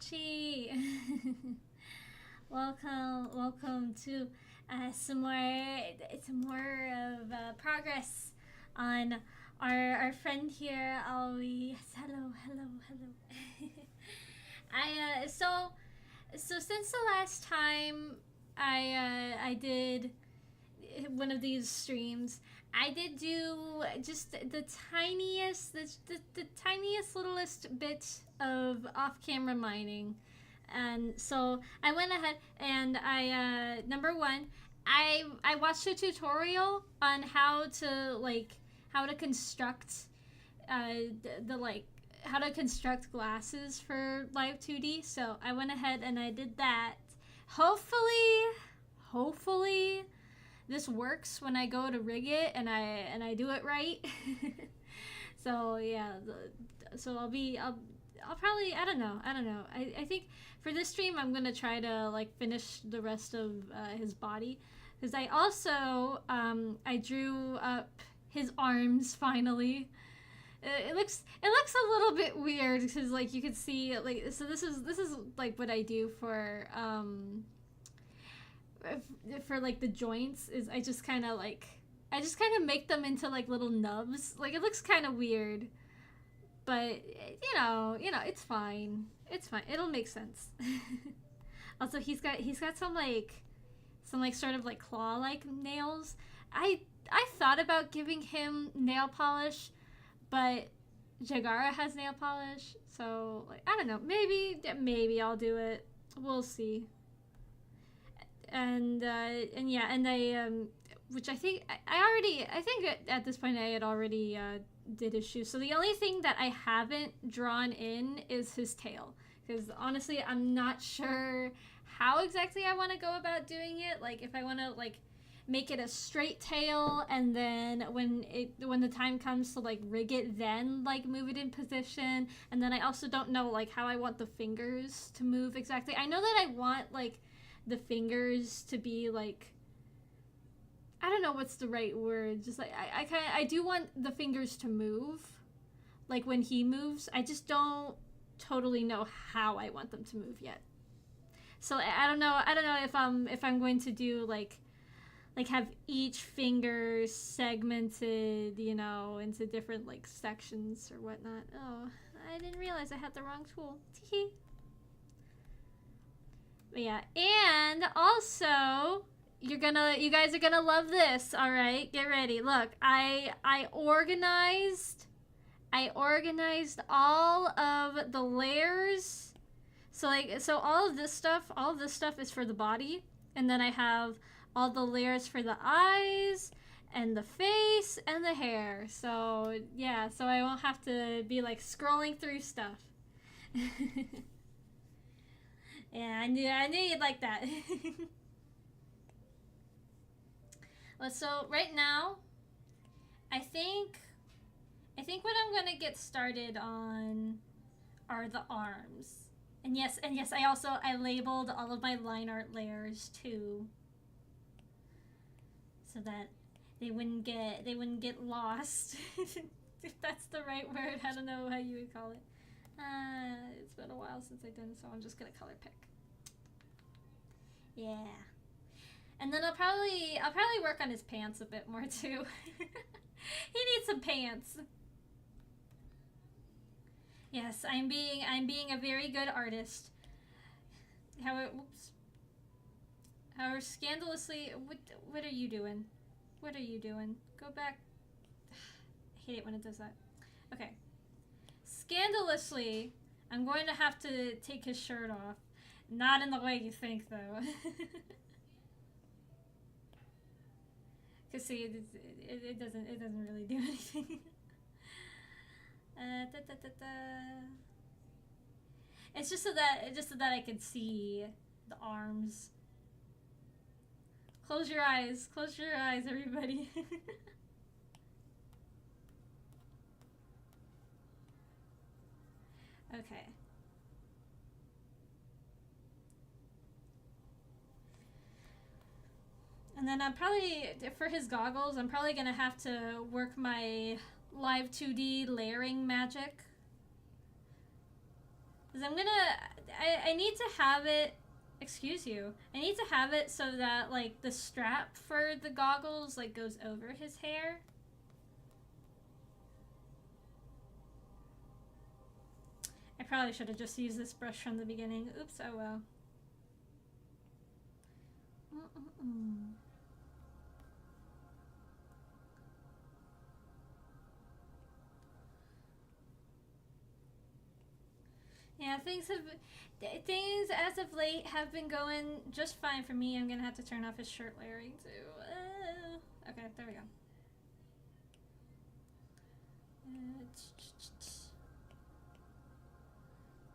Archie. Welcome to some more of progress on our friend here. Always hello. So since the last time I did one of these streams, I did do just the tiniest littlest bit of off-camera mining. And so I went ahead and I number one, I watched a tutorial on how to construct the like how to construct glasses for Live 2D. So I went ahead and I did that. Hopefully this works when I go to rig it and I do it right. So yeah, so I'll probably I don't know. I think for this stream I'm gonna try to like finish the rest of his body, because I also I drew up his arms finally. It looks a little bit weird because like you could see like, so this is like what I do for like the joints is I just kind of make them into like little nubs. Like it looks kind of weird, but it's fine. It'll make sense. Also, he's got some sort of like claw like nails. I thought about giving him nail polish, but Jagara has nail polish, so like I don't know. Maybe I'll do it. We'll see. And I which I think at this point I had already did his shoes. So the only thing that I haven't drawn in is his tail, because honestly I'm not sure how exactly I want to go about doing it. Like if I want to like make it a straight tail, and then when the time comes to like rig it, then like move it in position. And then I also don't know like how I want the fingers to move exactly. I know that I want like the fingers to be like, I don't know what's the right word, just like I do want the fingers to move like when he moves. I just don't totally know how I want them to move yet. So I don't know if I'm going to do like have each finger segmented, into different like sections or whatnot. Oh, I didn't realize I had the wrong tool. Teehee. But yeah, and also you guys are gonna love this. All right, get ready. Look, I organized all of the layers. So all of this stuff is for the body, and then I have all the layers for the eyes and the face and the hair. So yeah, so I won't have to be like scrolling through stuff. Yeah, I knew you'd like that. Well, so right now, I think what I'm gonna get started on are the arms. And yes, I labeled all of my line art layers too, so that they wouldn't get lost. If that's the right word, I don't know how you would call it. It's been a while since I've done, so I'm just gonna color pick. Yeah. And then I'll probably work on his pants a bit more too. He needs some pants. Yes, I'm being a very good artist. However, scandalously, what are you doing? What are you doing? Go back. I hate it when it does that. Okay. Scandalously, I'm going to have to take his shirt off. Not in the way you think, though. Cause see, it doesn't really do anything. It's just so that I can see the arms. Close your eyes, everybody. Okay. And then I'm probably, for his goggles, I'm probably gonna have to work my Live 2D layering magic. Because I need to have it, excuse you, I need to have it so that, like, the strap for the goggles, like, goes over his hair. I probably should have just used this brush from the beginning. Oops, oh well. Yeah, things as of late have been going just fine for me. I'm gonna have to turn off his shirt layering too. Okay, there we go.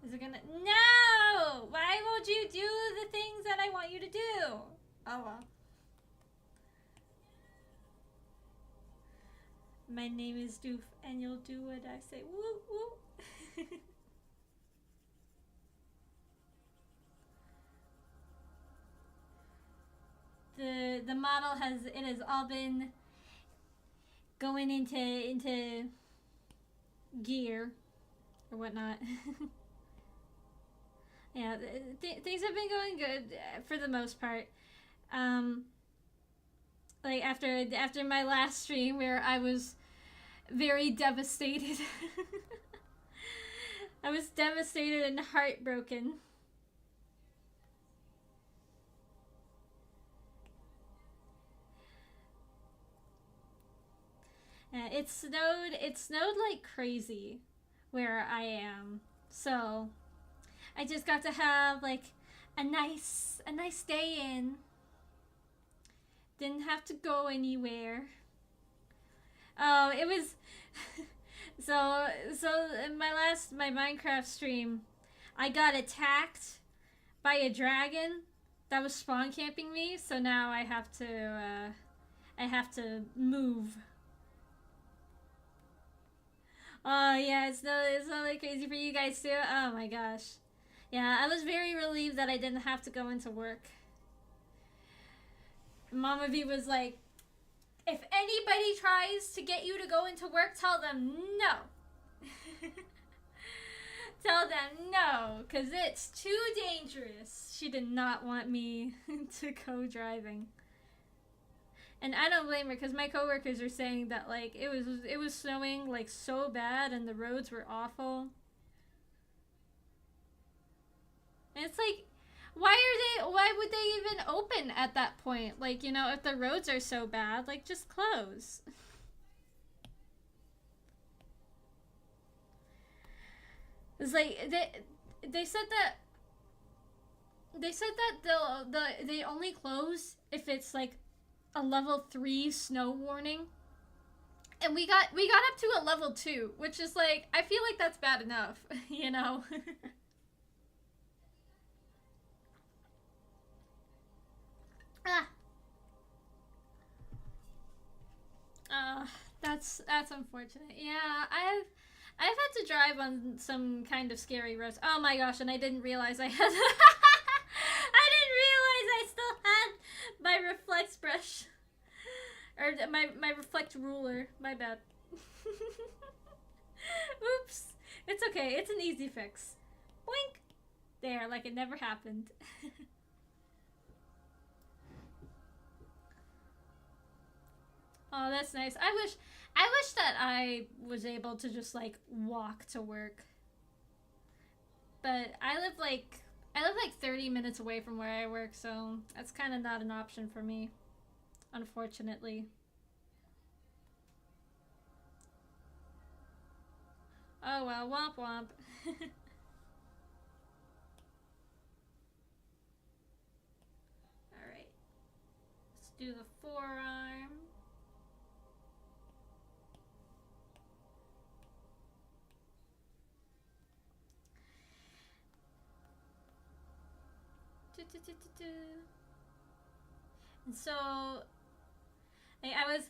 Is it gonna? No! Why won't you do the things that I want you to do? Oh well. My name is Doof, and you'll do what I say. Woo woo. The model has all been going into gear or whatnot. Yeah, things have been going good for the most part. Like after my last stream where I was very devastated. I was devastated and heartbroken. It snowed like crazy where I am. So I just got to have like a nice day in. Didn't have to go anywhere. Oh, it was so in my Minecraft stream, I got attacked by a dragon that was spawn camping me, so now I have to move. Oh yeah, it's not like crazy for you guys too. Oh my gosh. Yeah, I was very relieved that I didn't have to go into work. Mama V was like, if anybody tries to get you to go into work, tell them no. Tell them no, because it's too dangerous. She did not want me to go driving. And I don't blame her, because my coworkers are saying that like it was snowing like so bad and the roads were awful. And it's like, why would they even open at that point? Like, you know, if the roads are so bad, like just close. It's like they said that they only close if it's like a level 3 snow warning. And we got up to a level 2, which is like, I feel like that's bad enough, you know. That's unfortunate. Yeah, I've had to drive on some kind of scary roads. Oh my gosh, and I didn't realize I had I didn't realize I still had my reflex brush. Or my reflect ruler. My bad. Oops. It's okay. It's an easy fix. Boink. There, like it never happened. Oh, that's nice. I wish that I was able to just like walk to work. But I live like 30 minutes away from where I work, so that's kind of not an option for me, unfortunately. Oh well, womp womp. Alright. Let's do the forearm. And so I was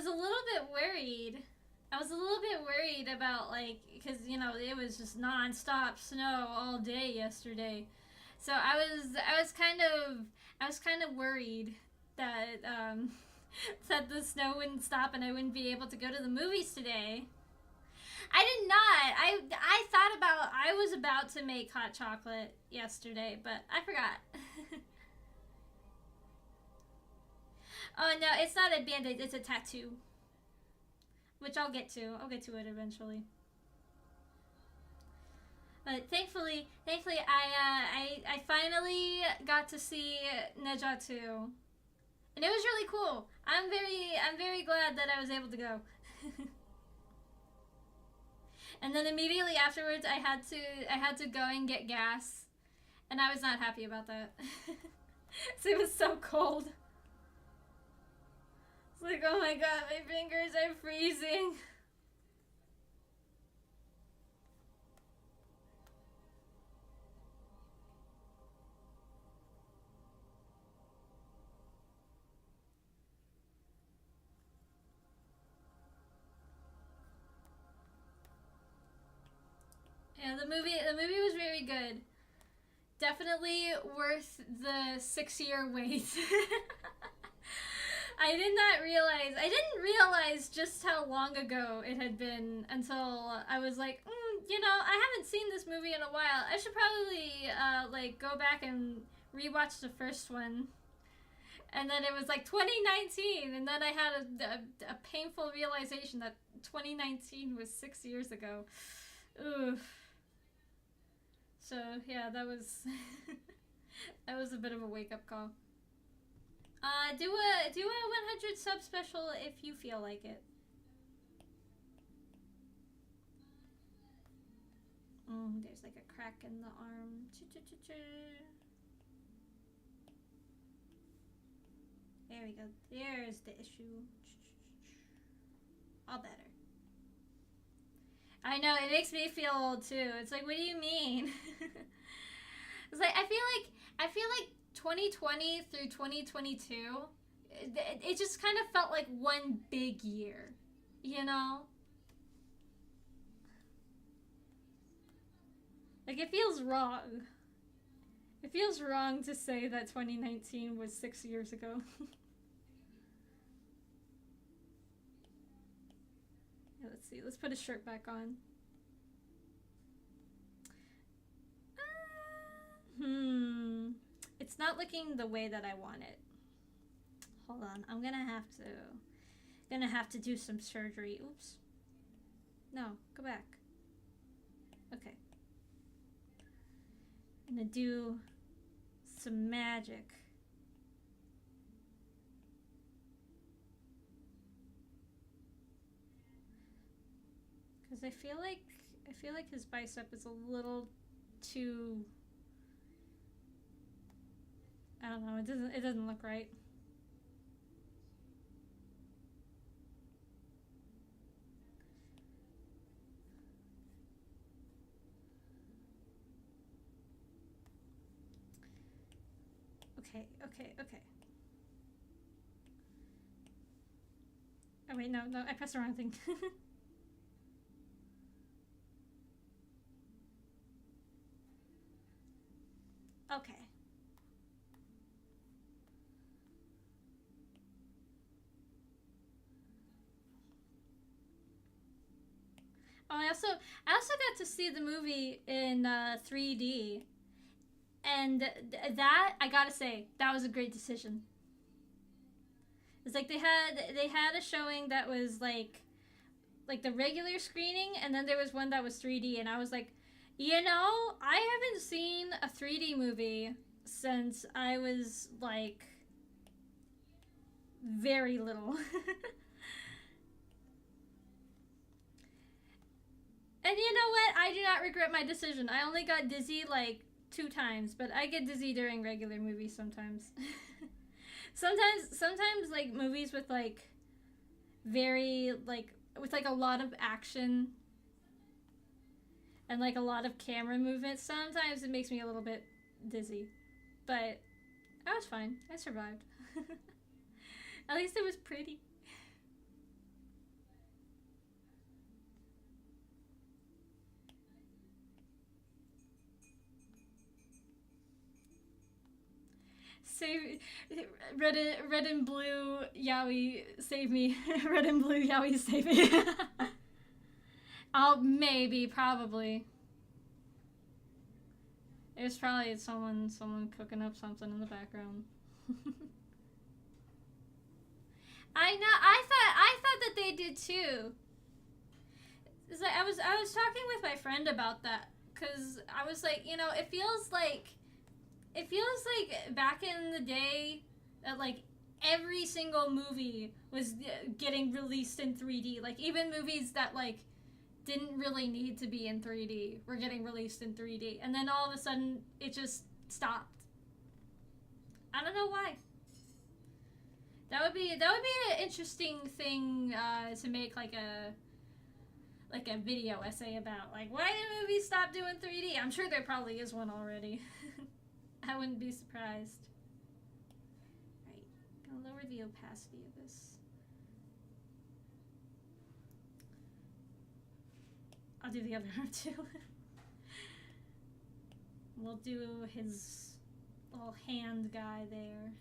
a little bit worried. I was a little bit worried about like, because you know it was just non-stop snow all day yesterday, so I was kind of worried that that the snow wouldn't stop and I wouldn't be able to go to the movies today. I did not. I thought about. I was about to make hot chocolate yesterday, but I forgot. Oh no, it's not a band-aid. It's a tattoo, which I'll get to. I'll get to it eventually. But thankfully, I finally got to see Nejatu, and it was really cool. I'm very glad that I was able to go. And then immediately afterwards, I had to go and get gas, and I was not happy about that. So it was so cold. It's like, oh my god, my fingers are freezing. Yeah, the movie was very good. Definitely worth the 6-year wait. I didn't realize just how long ago it had been until I was like, I haven't seen this movie in a while. I should probably like go back and rewatch the first one. And then it was like 2019, and then I had a painful realization that 2019 was 6 years ago. Oof. So yeah, that was that was a bit of a wake up call. Do a 100 sub special if you feel like it. There's like a crack in the arm. There we go. There's the issue. All better. I know, it makes me feel old too. It's like, what do you mean? It's like I feel like 2020 through 2022, it just kind of felt like one big year, you know? Like, it feels wrong. It feels wrong to say that 2019 was 6 years ago. Yeah, let's see. Let's put his shirt back on. It's not looking the way that I want it. Hold on. I'm gonna have to do some surgery. Oops. No, go back. Okay. I'm gonna do some magic. Because I feel like his bicep is a little too, I don't know, it doesn't look right. Okay. Oh wait, no, I pressed the wrong thing. Okay. Oh, I also got to see the movie in 3D, and that, I gotta say, that was a great decision. It's like they had a showing that was like the regular screening, and then there was one that was 3D, and I was like, I haven't seen a 3D movie since I was like very little. And you know what? I do not regret my decision. I only got dizzy like 2 times, but I get dizzy during regular movies sometimes. sometimes like movies with like very like with like a lot of action and like a lot of camera movement, sometimes it makes me a little bit dizzy. But I was fine. I survived. At least it was pretty. Save red and blue Yaoi, save me. Red and blue Yaoi, save me. Oh, maybe, probably. There's probably someone cooking up something in the background. I know. I thought that they did too. It's like I was talking with my friend about that because I was like, you know, it feels like back in the day that like every single movie was getting released in 3D. Like even movies that like didn't really need to be in 3D were getting released in 3D, and then all of a sudden it just stopped. I don't know why. That would be an interesting thing to make like a video essay about. Like, why did movies stop doing 3D? I'm sure there probably is one already. I wouldn't be surprised. Right, gonna lower the opacity of this. I'll do the other arm too. We'll do his little hand guy there.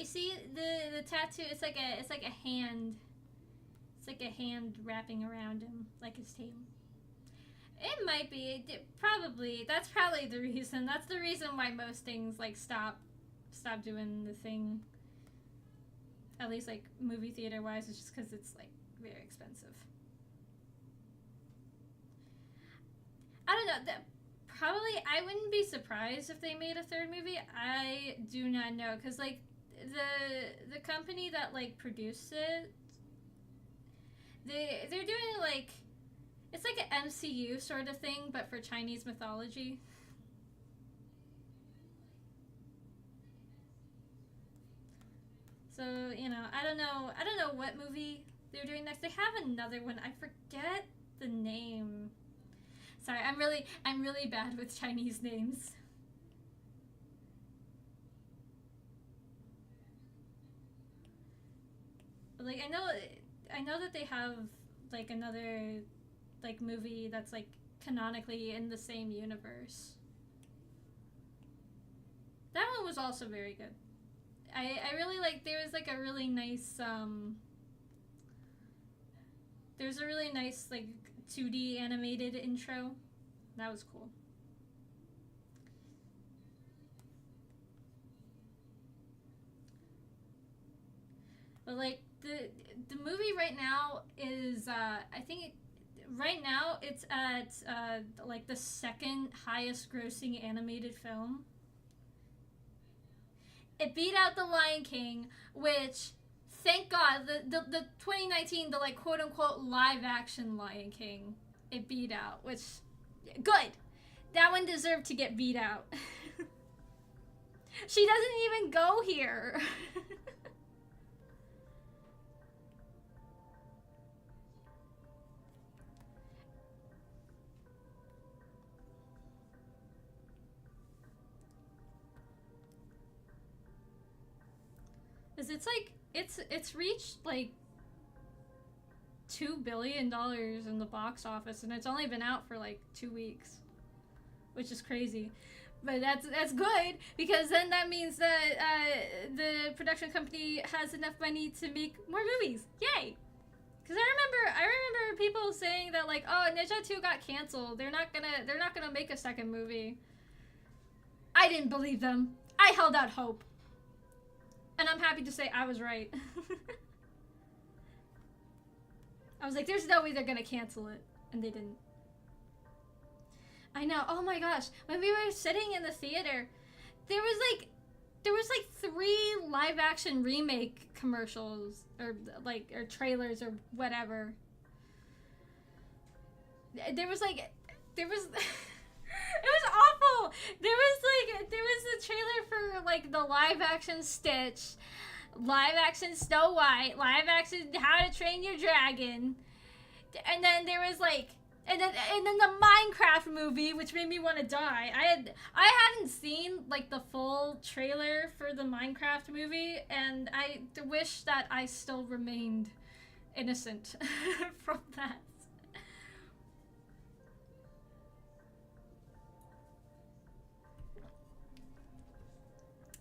See the tattoo. It's like a hand. It's like a hand wrapping around him, like his tail. It might be. Probably. That's probably the reason. That's the reason why most things like stop doing the thing. At least like movie theater wise, it's just because it's like very expensive. I don't know. Probably, I wouldn't be surprised if they made a third movie. I do not know, because like the company that like produced it, they're doing like, it's like an MCU sort of thing, but for Chinese mythology. So you know, I don't know what movie they're doing next. They have another one. I forget the name. Sorry, I'm really bad with Chinese names. But like I know that they have like another like movie that's like canonically in the same universe. That one was also very good. I really like, there was like a really nice there's a really nice like 2D animated intro. That was cool. But like the movie right now is I think right now it's at like the second highest grossing animated film. It beat out The Lion King, which thank God the 2019 the like quote unquote live action Lion King it beat out, which good. That one deserved to get beat out. She doesn't even go here. Cause it's like it's reached like $2 billion in the box office, and it's only been out for like 2 weeks, which is crazy. But that's good, because then that means that the production company has enough money to make more movies. Yay! Because I remember people saying that like, oh, Ninja 2 got canceled. They're not gonna make a second movie. I didn't believe them. I held out hope. And I'm happy to say I was right. I was like, there's no way they're gonna cancel it. And they didn't. I know. Oh my gosh. When we were sitting in the theater, there was like 3 live action remake commercials or trailers or whatever. There was it was awful. There was a trailer for like the live action Stitch, live action Snow White, live action How to Train Your Dragon, and then there was like and then the Minecraft movie, which made me want to die. I hadn't seen like the full trailer for the Minecraft movie, and I wish that I still remained innocent from that.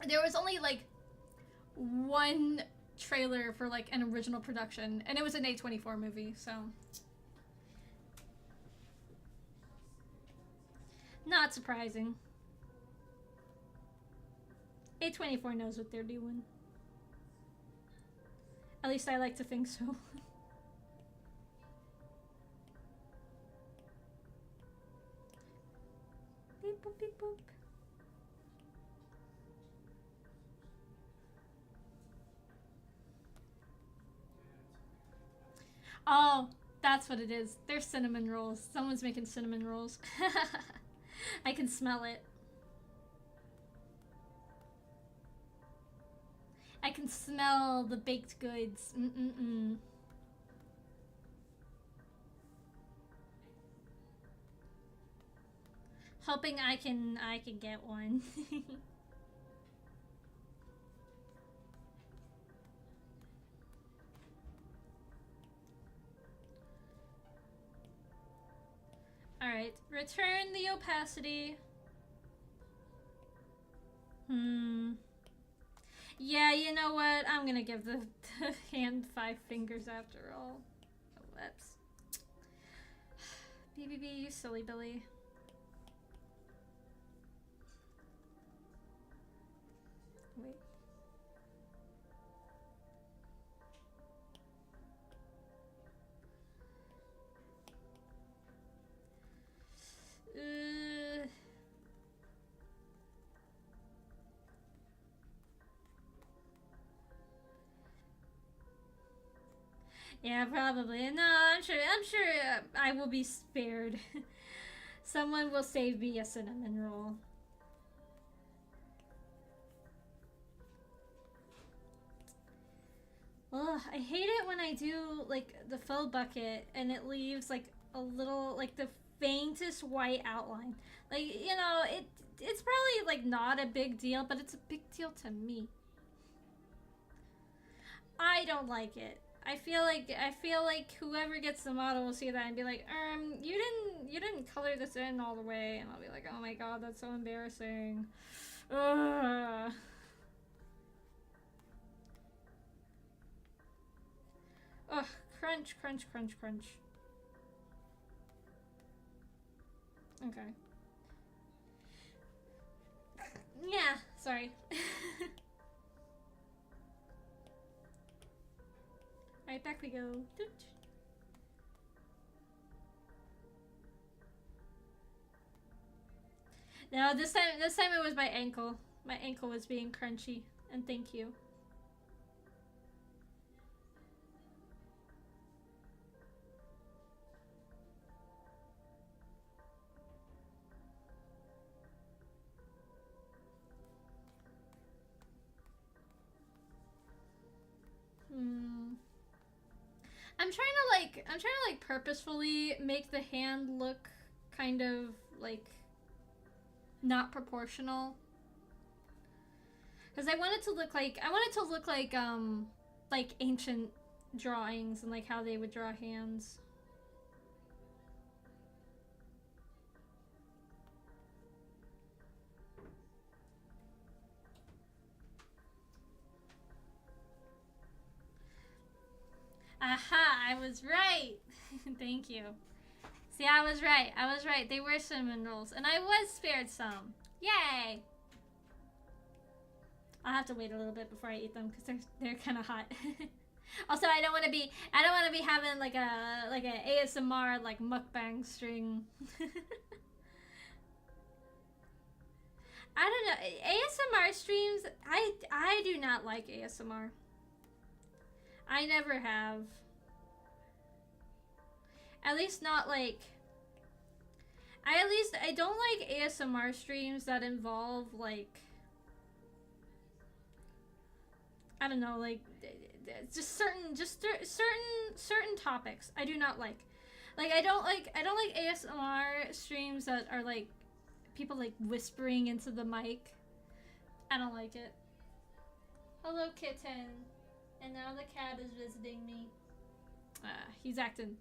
There was only like one trailer for like an original production, and it was an A24 movie, so not surprising. A24 knows what they're doing. At least I like to think so. Beep boop beep boop. Oh, that's what it is. They're cinnamon rolls. Someone's making cinnamon rolls. I can smell it. I can smell the baked goods. Mm-mm-mm. Hoping I can get one. Alright, return the opacity. Yeah, you know what? I'm gonna give the hand 5 fingers after all. Whoops. BBB, you silly Billy. Wait. Yeah, probably. No, I'm sure I will be spared. Someone will save me a cinnamon roll. Ugh, I hate it when I do like the faux bucket and it leaves like a little, like the faintest white outline. Like, you know, it's probably like not a big deal, but it's a big deal to me. I don't like it. I feel like whoever gets the model will see that and be like, you didn't color this in all the way, and I'll be like, oh my god, that's so embarrassing. Ugh. Ugh, crunch, crunch, crunch, crunch. Okay. Yeah, sorry. Alright, back we go. Doot. No, this time it was my ankle. My ankle was being crunchy, and thank you. I'm trying to like purposefully make the hand look kind of like not proportional. Cuz I want it to look like ancient drawings and like how they would draw hands. Aha, I was right. Thank you. See, I was right. I was right. They were cinnamon rolls, and I was spared some. Yay! I'll have to wait a little bit before I eat them because they're kind of hot. Also, I don't want to be having like a ASMR like mukbang string. I don't know. ASMR streams, I do not like ASMR. I never have. At least not like... I don't like ASMR streams that involve like... I don't know, like... Just certain topics I do not like. Like I don't like ASMR streams that are like people like whispering into the mic. I don't like it. Hello, kitten. And now the cat is visiting me. He's acting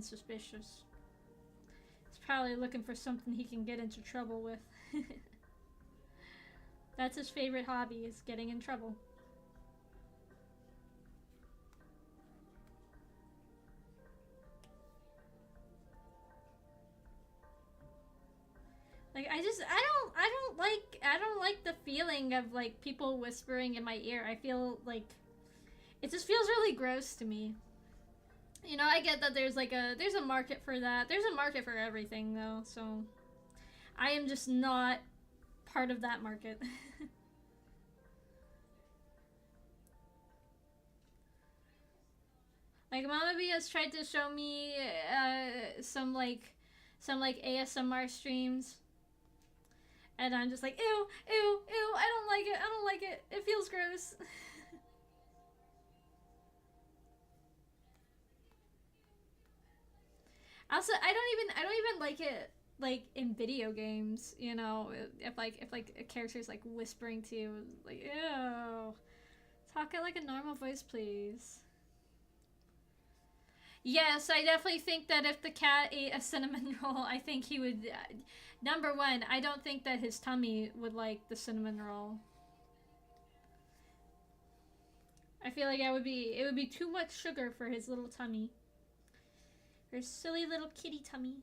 suspicious. He's probably looking for something he can get into trouble with. That's his favorite hobby, is getting in trouble. Like I don't like the feeling of like people whispering in my ear. I feel like it just feels really gross to me. You know, I get that there's a market for that. There's a market for everything though, so I am just not part of that market. Like Mama B has tried to show me some ASMR streams, and I'm just like, ew, ew, ew, I don't like it, I don't like it. It feels gross. Also, I don't even like it like in video games, you know, if like a character's like whispering to you, like, ew. Talk it like a normal voice, please. Yes, I definitely think that if the cat ate a cinnamon roll, I think he would. Number one, I don't think that his tummy would like the cinnamon roll. I feel like it would be too much sugar for his little tummy. For his silly little kitty tummy.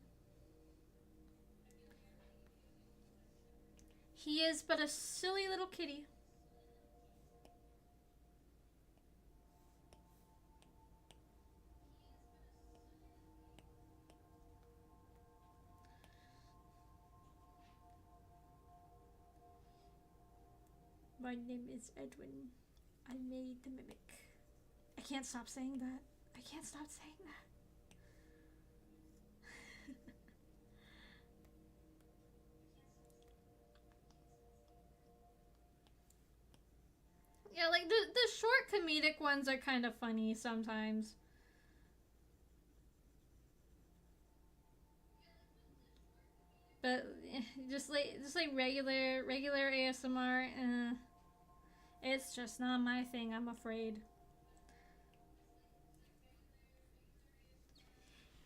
He is but a silly little kitty. My name is Edwin. I made the mimic. I can't stop saying that. I can't stop saying that. Yeah, like the short comedic ones are kind of funny sometimes. But just like regular ASMR, it's just not my thing, I'm afraid.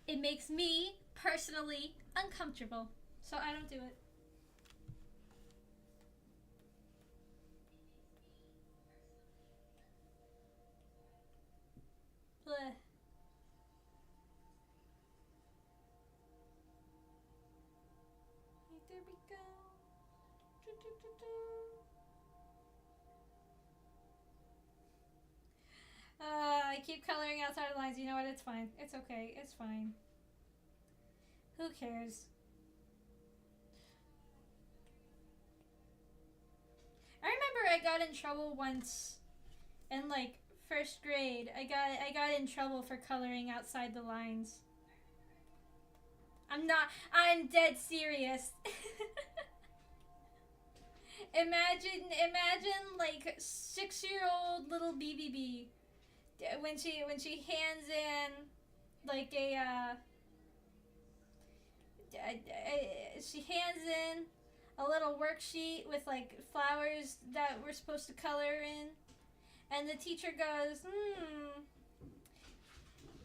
It makes me personally uncomfortable, so I don't do it. Bleh. There we go. Do, do, do, do. I keep coloring outside the lines. You know what? It's fine. It's okay. It's fine. Who cares? I remember I got in trouble once in like first grade. I got in trouble for coloring outside the lines. I'm dead serious. Imagine like 6-year-old little BBB when she hands in like she hands in a little worksheet with like flowers that we're supposed to color in, and the teacher goes,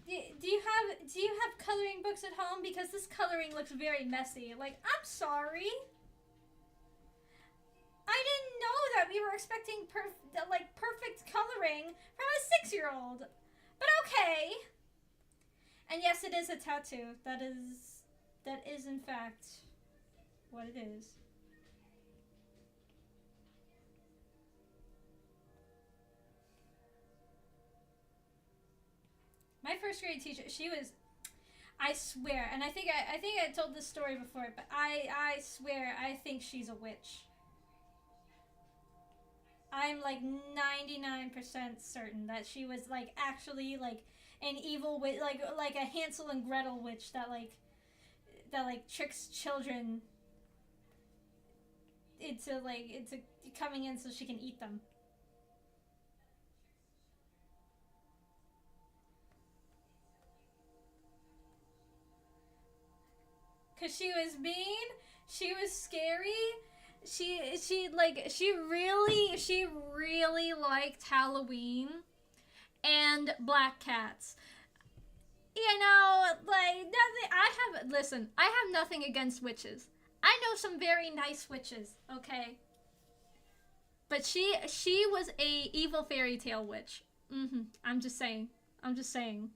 do you have coloring books at home, because this coloring looks very messy. Like, I'm sorry, I didn't know that we were expecting perfect coloring from a 6-year-old. But okay. And yes, it is a tattoo. That is in fact what it is. My first grade teacher, she was, I swear, and I think I told this story before, but I swear I think she's a witch. I'm like 99% certain that she was like actually like an evil witch, like a Hansel and Gretel witch that tricks children into coming in so she can eat them. Cause she was mean, she was scary. She really liked Halloween and black cats. You know, like nothing. I have nothing against witches. I know some very nice witches. Okay, but she was a evil fairy tale witch. I'm just saying. I'm just saying.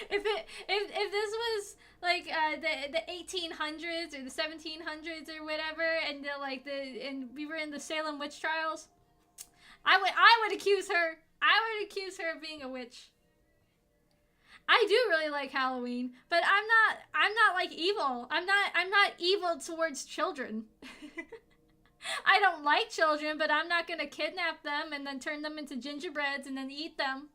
If this was like the 1800s or the 1700s or whatever, and and we were in the Salem witch trials, I would accuse her. I would accuse her of being a witch. I do really like Halloween, but I'm not like evil. I'm not evil towards children. I don't like children, but I'm not gonna kidnap them and then turn them into gingerbreads and then eat them.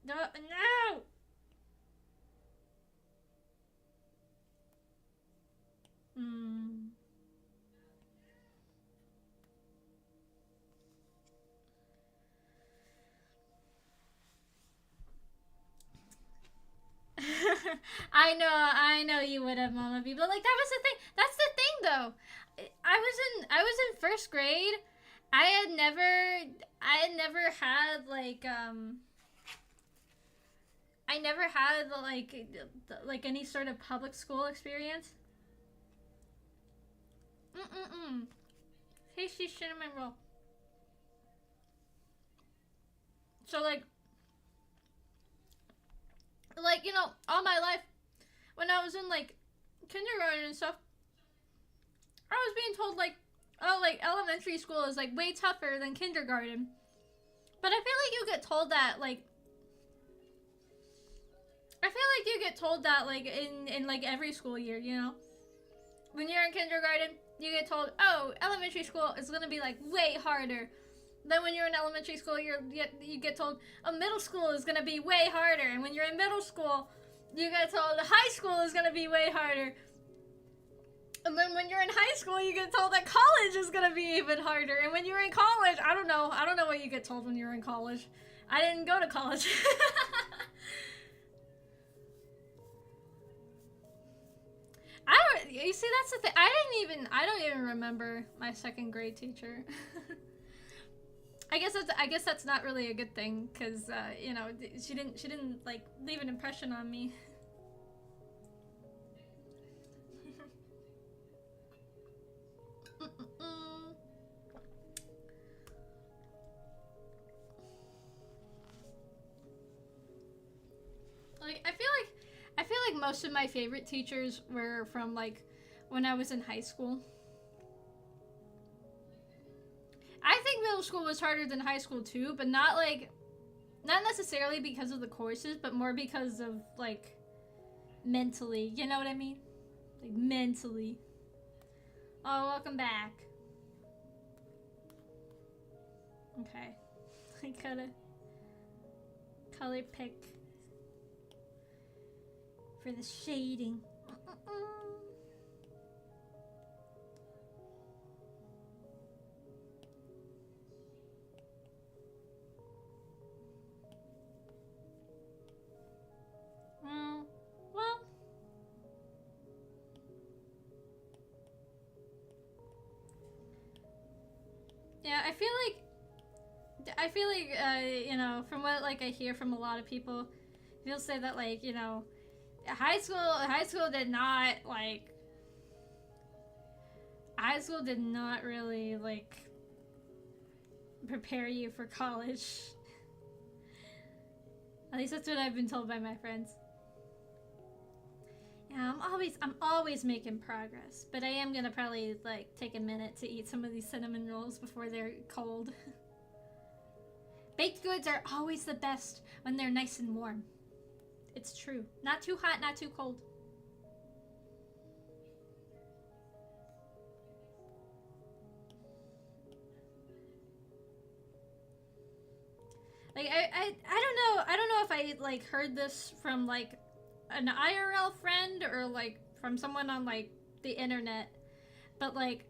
No, no. Hmm. I know you would have, Mama B, but like that was the thing. That's the thing, though. I was in first grade. I had never, I had never had I never had like any sort of public school experience. Mm. Tasty cinnamon roll. So all my life when I was in like kindergarten and stuff, I was being told like, oh, like elementary school is like way tougher than kindergarten. But I feel like you get told that like I feel like you get told that like in like every school year, you know? When you're in kindergarten, you get told, "Oh, elementary school is going to be like way harder." Then when you're in elementary school, you get told, "Oh, middle school is going to be way harder." And when you're in middle school, you get told high school is going to be way harder. And then when you're in high school, you get told that college is going to be even harder. And when you're in college, I don't know what you get told when you're in college. I didn't go to college. You see, that's the thing. I don't even remember my second grade teacher. I guess that's not really a good thing, because she didn't like leave an impression on me. Like I feel like most of my favorite teachers were from like when I was in high school. I think middle school was harder than high school too, but not necessarily because of the courses, but more because of like mentally. You know what I mean? Like mentally. Oh, welcome back. Okay. I gotta color pick for the shading. Well, yeah, I feel like from what like I hear from a lot of people, they'll say that like, high school did not like high school did not really like prepare you for college. At least that's what I've been told by my friends. Yeah, I'm always making progress, but I am gonna probably like take a minute to eat some of these cinnamon rolls before they're cold. Baked goods are always the best when they're nice and warm. It's true. Not too hot, not too cold. Like I don't know if I like heard this from like an IRL friend or like from someone on like the internet. But like,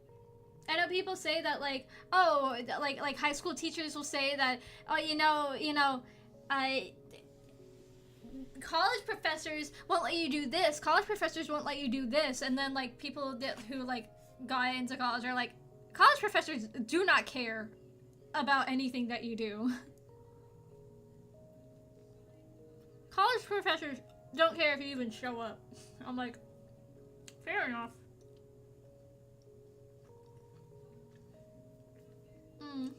I know people say that like, oh, like high school teachers will say that, oh, I college professors won't let you do this. College professors won't let you do this. And then like people who like got into college are like, college professors do not care about anything that you do. College professors don't care if you even show up. I'm like, fair enough. Mm.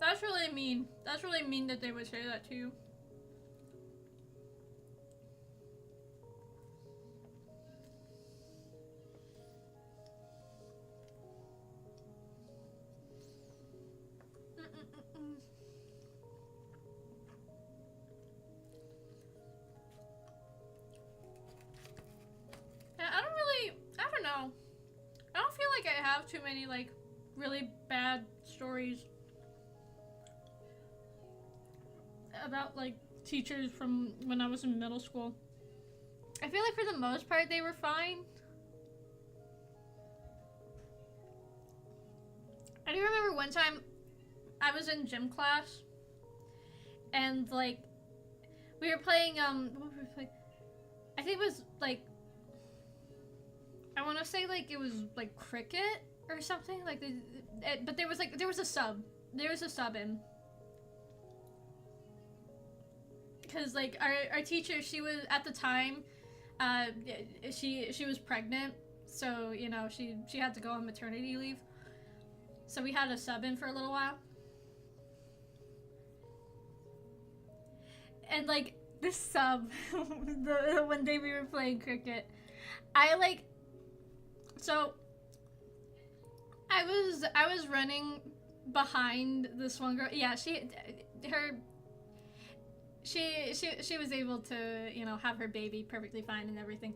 That's really mean. That's really mean that they would say that to you. Yeah, I don't know. I don't feel like I have too many, like, really bad stories about, like, teachers from when I was in middle school. I feel like for the most part they were fine. I do remember one time I was in gym class and, like, we were playing, what were we playing? I think it was, like, I want to say, like, it was, like, cricket or something, like, but there was, like, there was a sub in. Because, like, our teacher, she was, at the time, she was pregnant, so, you know, she had to go on maternity leave. So we had a sub in for a little while. And, like, this sub, the one day we were playing cricket, so I was running behind this one girl. Yeah, she was able to, you know, have her baby perfectly fine and everything.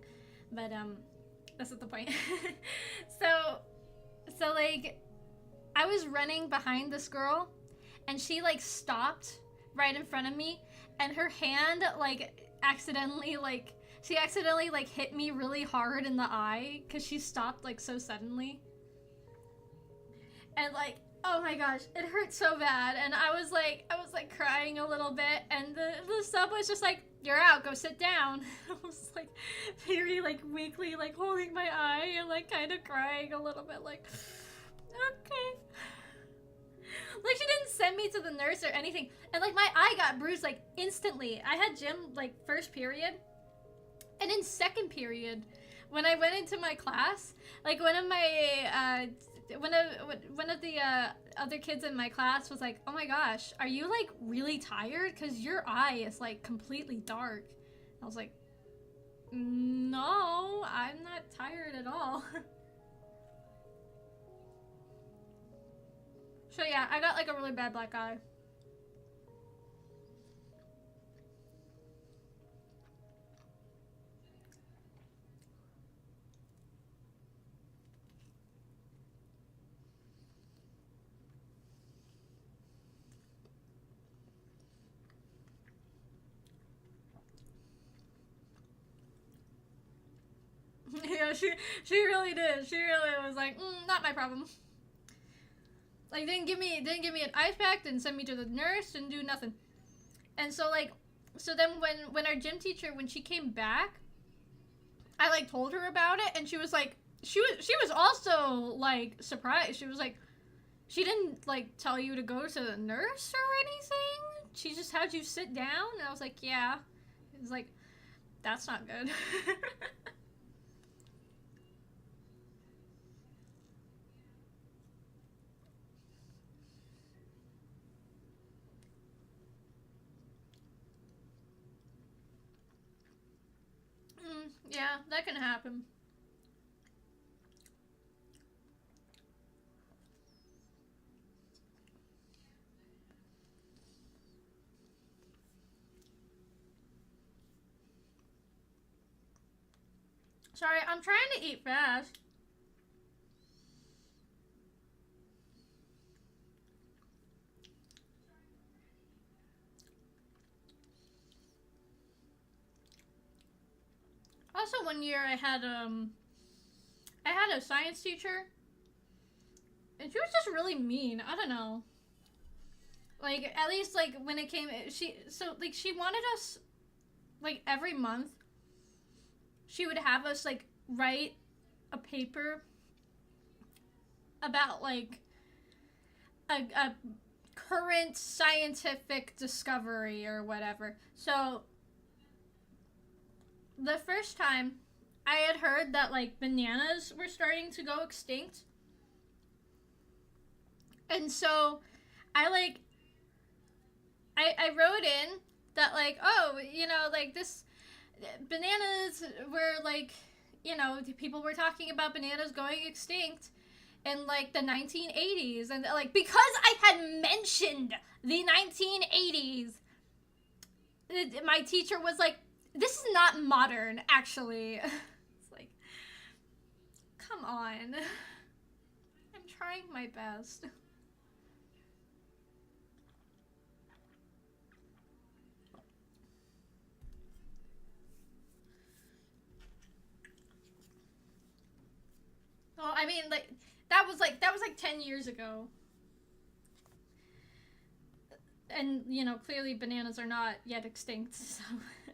But that's not the point. so like I was running behind this girl and she like stopped right in front of me and her hand like accidentally hit me really hard in the eye because she stopped like so suddenly. And like, oh my gosh, it hurt so bad. And I was like crying a little bit and the sub was just like, you're out, go sit down. I was like very like weakly like holding my eye and like kind of crying a little bit like, okay. Like she didn't send me to the nurse or anything. And like my eye got bruised like instantly. I had gym like first period. And in second period, when I went into my class, like one of the other kids in my class was like, oh my gosh, are you like really tired? Because your eye is like completely dark. I was like, no, I'm not tired at all. So yeah, I got like a really bad black eye. Yeah, she really did. She really was like, not my problem. Like didn't give me an ice pack, didn't send me to the nurse, didn't do nothing. And so like, so then when our gym teacher, when she came back, I like told her about it, and she was like, she was also like surprised. She was like, she didn't like tell you to go to the nurse or anything. She just had you sit down. And I was like, yeah. It was like, that's not good. Yeah, that can happen. Sorry, I'm trying to eat fast. Also, one year I had a science teacher, and she was just really mean. I don't know. Like, at least, like, when it came, she wanted us, like, every month, she would have us, like, write a paper about, like, a current scientific discovery or whatever. So, the first time I had heard that, like, bananas were starting to go extinct. And so, I wrote in that, like, oh, you know, like, this, bananas were, like, you know, people were talking about bananas going extinct in, like, the 1980s. And, like, because I had mentioned the 1980s, my teacher was like, this is not modern, actually. It's like, come on. I'm trying my best. Well, I mean, like, that was like 10 years ago. And, you know, clearly bananas are not yet extinct, so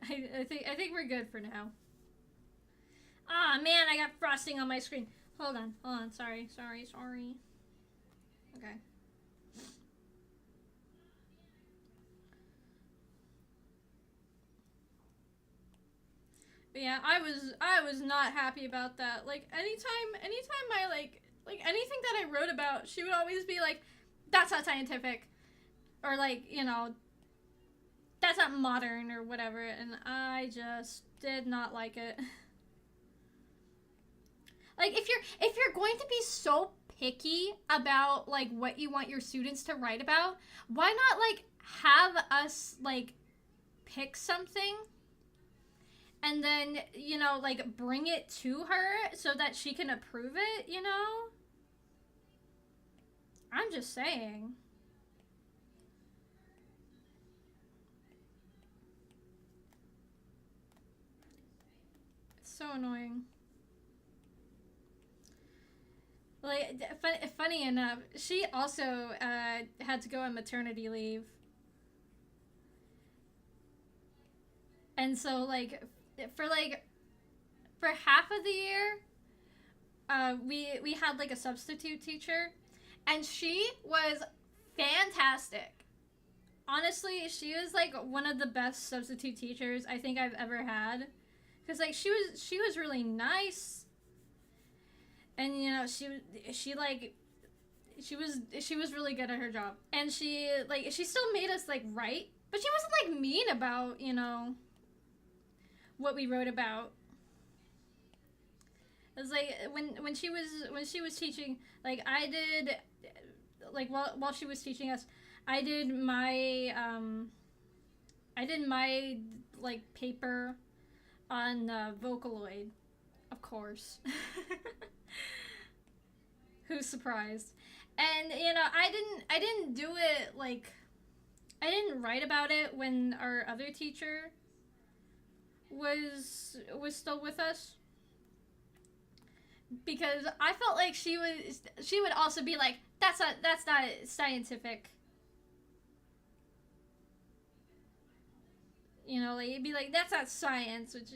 I think we're good for now. Ah, oh, man, I got frosting on my screen. Hold on. Sorry. Okay. But yeah, I was not happy about that. Like, anytime I like anything that I wrote about, she would always be like, that's not scientific. Or, like, you know, that's not modern or whatever, and I just did not like it. Like, if you're going to be so picky about, like, what you want your students to write about, why not, like, have us, like, pick something and then, you know, like, bring it to her so that she can approve it, you know? I'm just saying. It's so annoying. Like, funny enough, she also had to go on maternity leave. And so, like, for half of the year, we had, like, a substitute teacher, and she was fantastic. Honestly, she was, like, one of the best substitute teachers I think I've ever had. Because, like, she was really nice. And, you know, she was really good at her job. And she still made us, like, write, but she wasn't, like, mean about, you know, what we wrote about. It was like when she was teaching, like, I did, like, while she was teaching us, I did my like, paper on Vocaloid, of course. Who's surprised? And, you know, I didn't do it, like, I didn't write about it when our other teacher was still with us, because I felt like she would also be like, that's not scientific. You know, like, it'd be like, that's not science, which,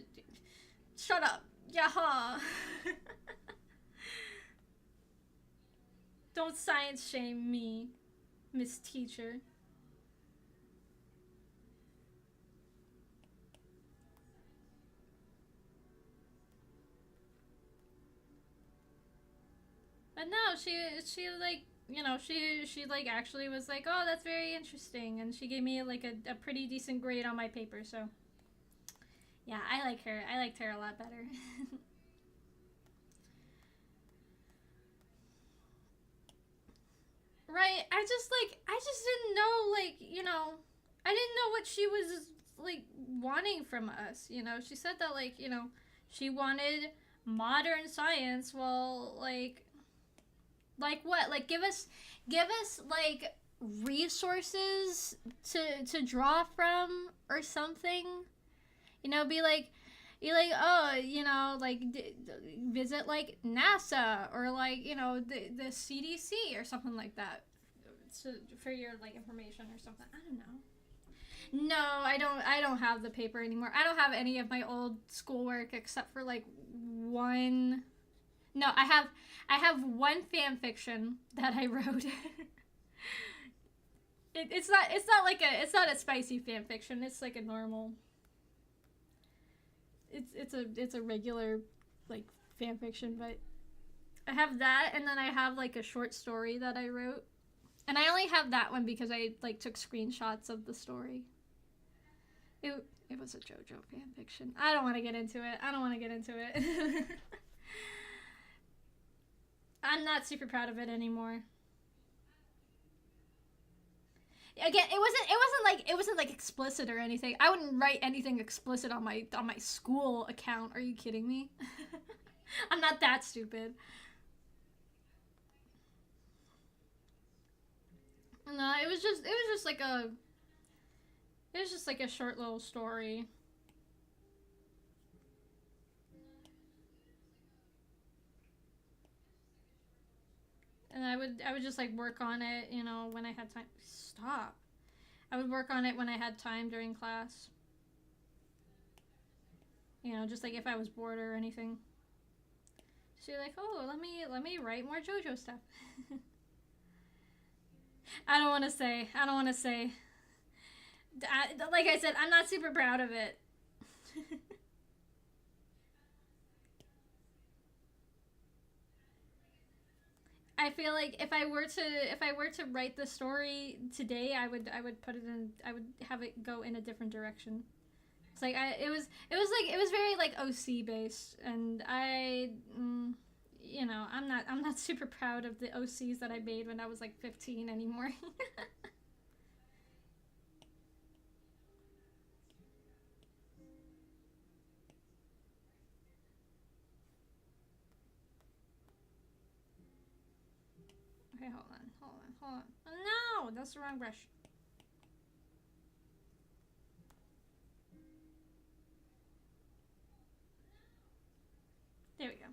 shut up. Yaha. Don't science shame me, Miss Teacher. But no, she like, you know, she like actually was like, oh, that's very interesting, and she gave me like a pretty decent grade on my paper. So yeah, I like her. I liked her a lot better. Right? I just didn't know, like, you know, I didn't know what she was, like, wanting from us. You know, she said that, like, you know, she wanted modern science. Well, like what? Like, give us like, resources to draw from or something. You know, be like, You're like, oh, like visit like NASA or like the CDC or something like that, for your like information or something. I don't know. No, I don't. I don't have the paper anymore. I don't have any of my old schoolwork except for like one. No, I have one fan fiction that I wrote. It's not a spicy fan fiction. It's like a normal. It's a regular like fan fiction, but I have that, and then I have like a short story that I wrote, and I only have that one because I like took screenshots of the story. It was a JoJo fan fiction. I don't want to get into it. I'm not super proud of it anymore. Again, it wasn't like explicit or anything. I wouldn't write anything explicit on my school account. Are you kidding me? I'm not that stupid. No, it was just like a short little story. And I would just like work on it, when I had time. Stop. I would work on it when I had time during class. Just like if I was bored or anything. So you're like, oh, let me write more JoJo stuff. I don't want to say. Like I said, I'm not super proud of it. I feel like if I were to write the story today, I would put it in. I would have it go in a different direction. It's like it was very like OC based, and I'm not super proud of the OCs that I made when I was like 15 anymore. Okay, hold on. Oh, no, that's the wrong brush. There we go.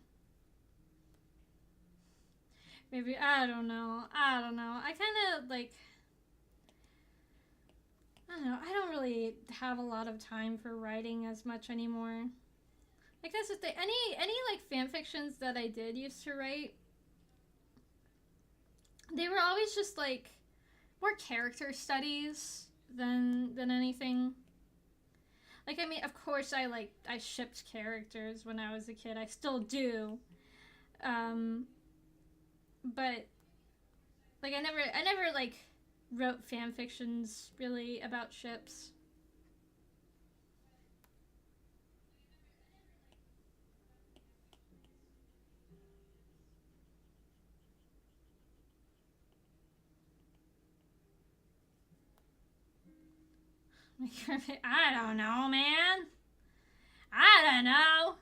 Maybe I don't know. I kind of like I don't know. I don't really have a lot of time for writing as much anymore. Like that's the thing. Any like fan fictions that I did used to write, they were always just like more character studies than anything. Like I mean, of course I shipped characters when I was a kid. I still do. Um, but like I never like wrote fan fictions really about ships. I don't know, man. I don't know.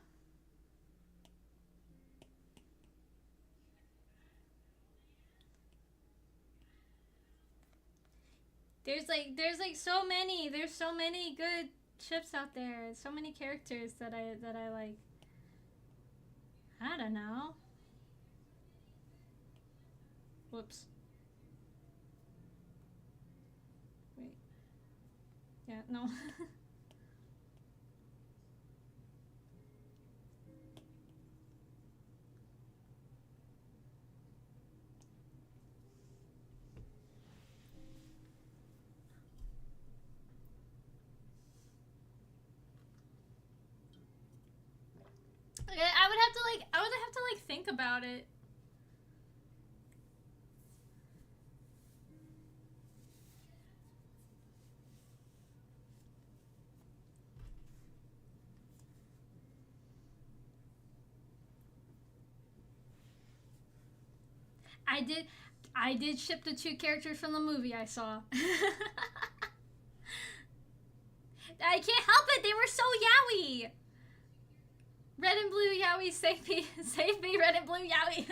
There's like so many good ships out there. So many characters that I like. I don't know. Whoops. Wait. Yeah, no. I would have to think about it. I did I did ship the two characters from the movie I saw. I can't help it. They were so yaoi. Red and blue yaoi, save me, save me, red and blue yaoi.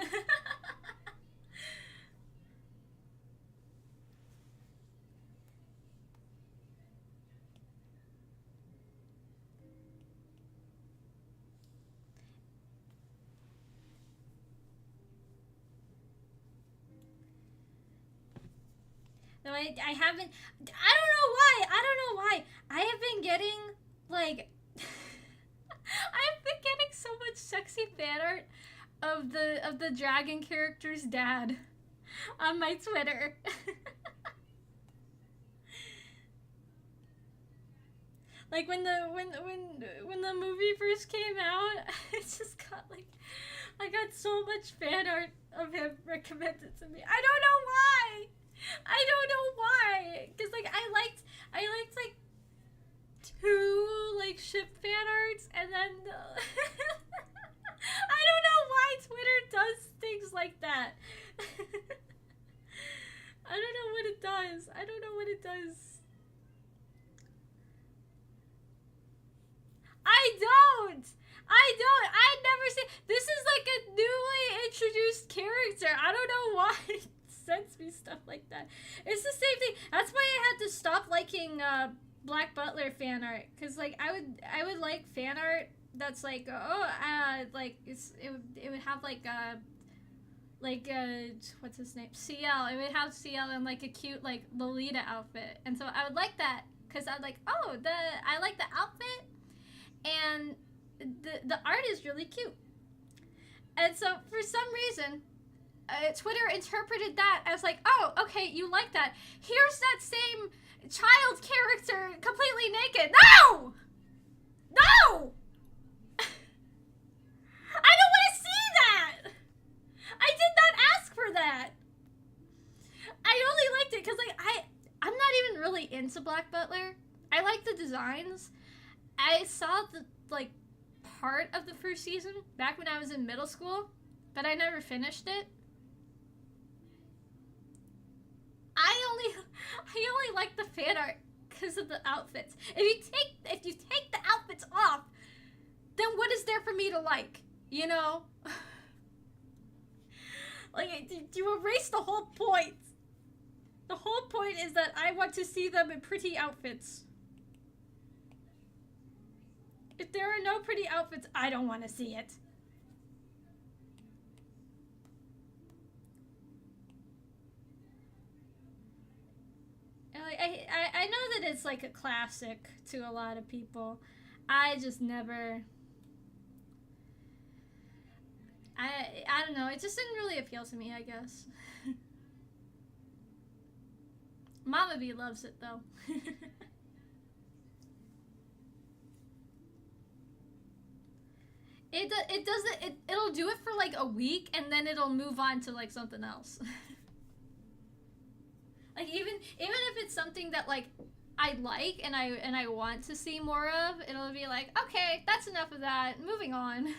No, I haven't. I don't know why. I don't know why. I have been getting like. I've been getting so much sexy fan art of the dragon character's dad on my Twitter. Like when the movie first came out, I just got like I got so much fan art of him recommended to me. I don't know why. I don't know why. Cause like I liked like two like ship fan arts, and then I don't know why Twitter does things like that. I don't know what it does. I don't know what it does. I don't. I never seen. This is like a newly introduced character. I don't know why it sends me stuff like that. It's the same thing. That's why I had to stop liking Black Butler fan art, cause like I would like fan art that's like like it would have like what's his name, CL. It would have CL in like a cute like Lolita outfit, and so I would like that because I'm like, oh, I like the outfit, and the art is really cute. And so for some reason, Twitter interpreted that as like, oh, okay, you like that. Here's that same child character completely naked. No! No! I don't want to see that! I did not ask for that. I only liked it because like I'm not even really into Black Butler. I like the designs. I saw the like part of the first season back when I was in middle school, but I never finished it. I only like the fan art because of the outfits. If you take the outfits off, then what is there for me to like? You know? Like, you erase the whole point. The whole point is that I want to see them in pretty outfits. If there are no pretty outfits, I don't want to see it. I know that it's like a classic to a lot of people. I just never... I don't know. It just didn't really appeal to me, I guess. Mama B loves it, though. It'll do it for like a week, and then it'll move on to like something else. Like even if it's something that like I like and I want to see more of, it'll be like, okay, that's enough of that. Moving on.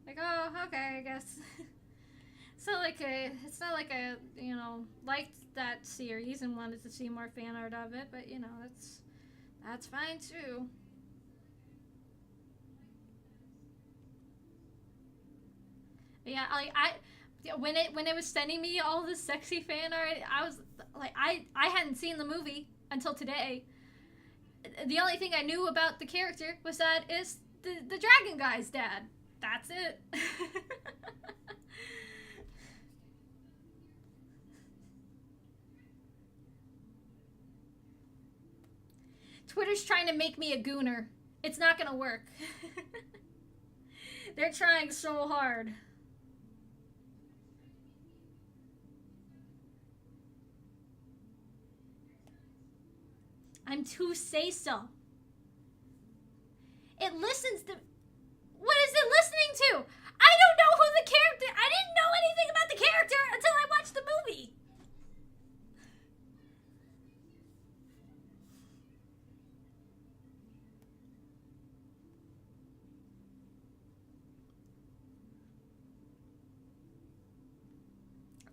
Like, oh, okay, I guess. So like it's not like I liked that series and wanted to see more fan art of it, but that's fine too. But yeah, when it was sending me all this sexy fan art, I was like, I hadn't seen the movie until today. The only thing I knew about the character was that it's the dragon guy's dad. That's it. Twitter's trying to make me a gooner. It's not gonna work. They're trying so hard. I'm too say-so. It listens to... What is it listening to? I don't know who the character... I didn't know anything about the character until I watched the movie.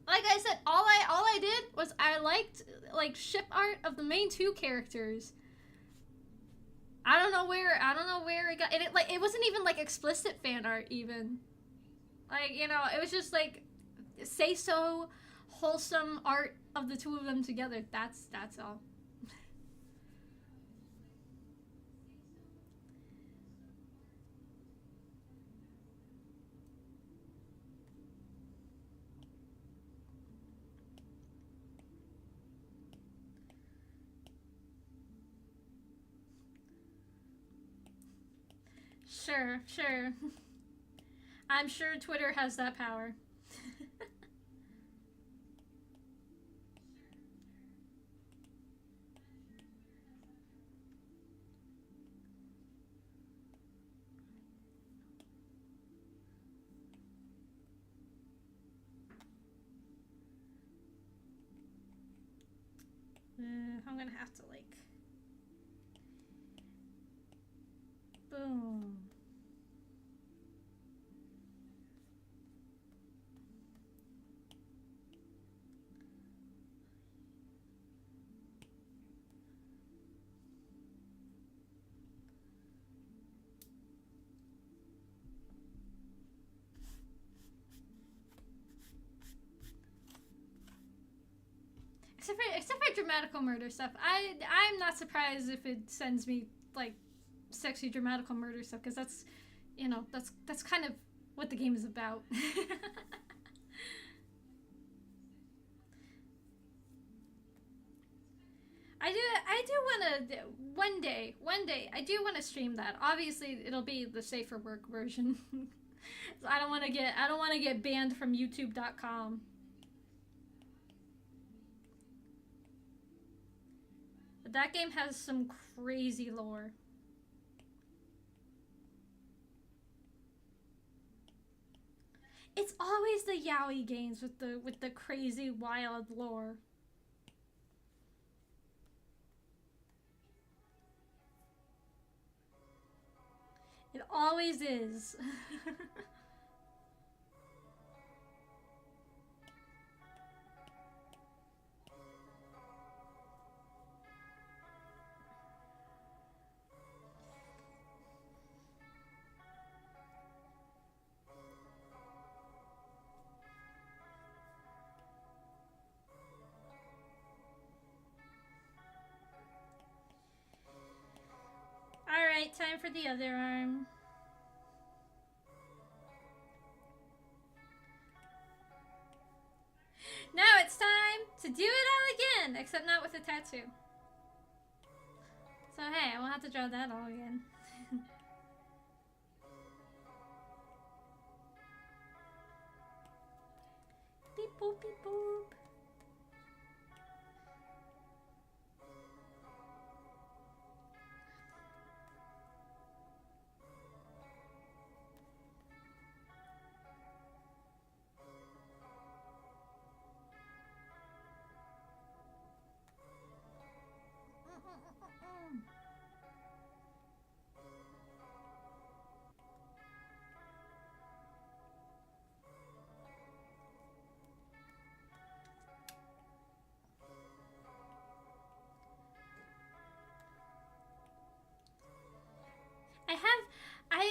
Like I said, all I did was I liked like ship art of the main two characters. I don't know where it got, and it wasn't even like explicit fan art even. Like, it was just like say so wholesome art of the two of them together. That's all. sure, sure. I'm sure Twitter has that power. I'm gonna have to like boom. Except for dramatical murder stuff. I'm not surprised if it sends me like sexy dramatical murder stuff, because that's, you know, that's kind of what the game is about. I do want to one day I do want to stream that. Obviously it'll be the safer work version. I don't want to get banned from youtube.com. But that game has some crazy lore. It's always the yaoi games with the crazy wild lore. It always is. Alright, time for the other arm. Now it's time to do it all again, except not with a tattoo. So hey, I won't have to draw that all again. Beep boop beep boop.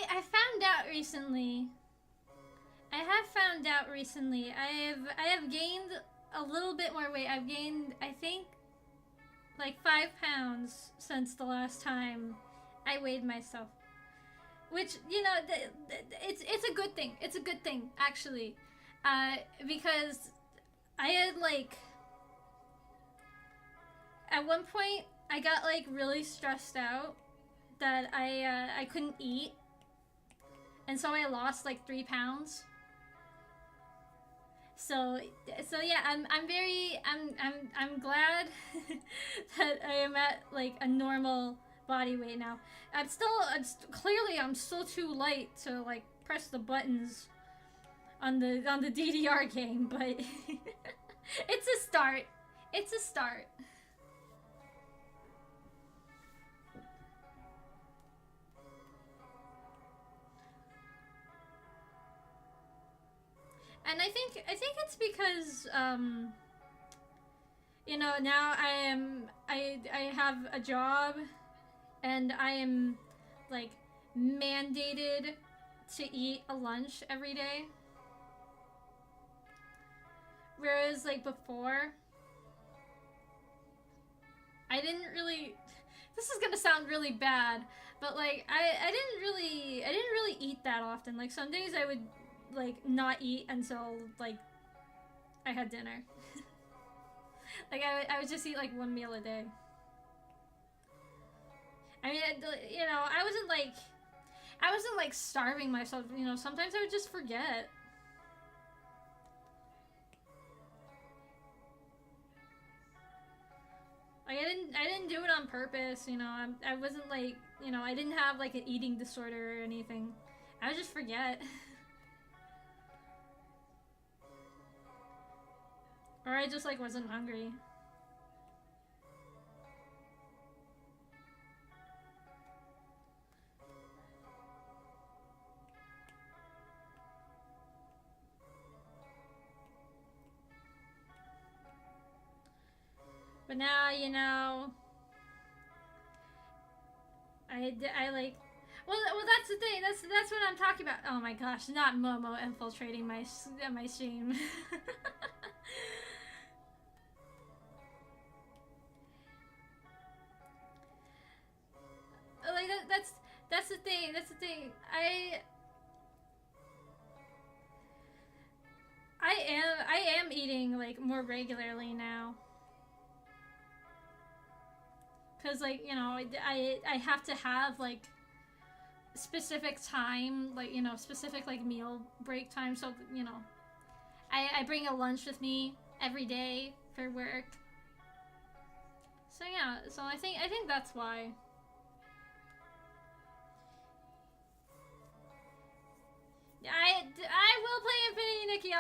I found out recently. I have found out recently. I have gained a little bit more weight. I've gained, I think, like 5 pounds since the last time I weighed myself. Which, you know, it's a good thing. It's a good thing, actually, because I had like at one point I got like really stressed out that I couldn't eat, and so I lost like 3 pounds. So yeah, I'm glad that I am at like a normal body weight now. Clearly I'm still too light to like press the buttons on the DDR game, but it's a start. It's a start. And I think it's because you know, now I have a job, and I am like mandated to eat a lunch every day. Whereas like before, I didn't really, this is gonna sound really bad, but like I didn't really eat that often. Like some days I would like not eat until like I had dinner. Like I would just eat like one meal a day. I mean, you know, I wasn't like starving myself, you know, sometimes I would just forget. Like I didn't do it on purpose, you know. I wasn't like, you know, I didn't have like an eating disorder or anything. I would just forget. Or I just like wasn't hungry. But now, you know, I like, well, that's the thing. That's what I'm talking about. Oh my gosh, not Momo infiltrating my stream. Like that's the thing. That's the thing. I am eating like more regularly now. Cause like, you know, I have to have like specific time, like, you know, specific like meal break time. So, you know, I bring a lunch with me every day for work. So yeah, so I think that's why. I will play Infinity Nikki.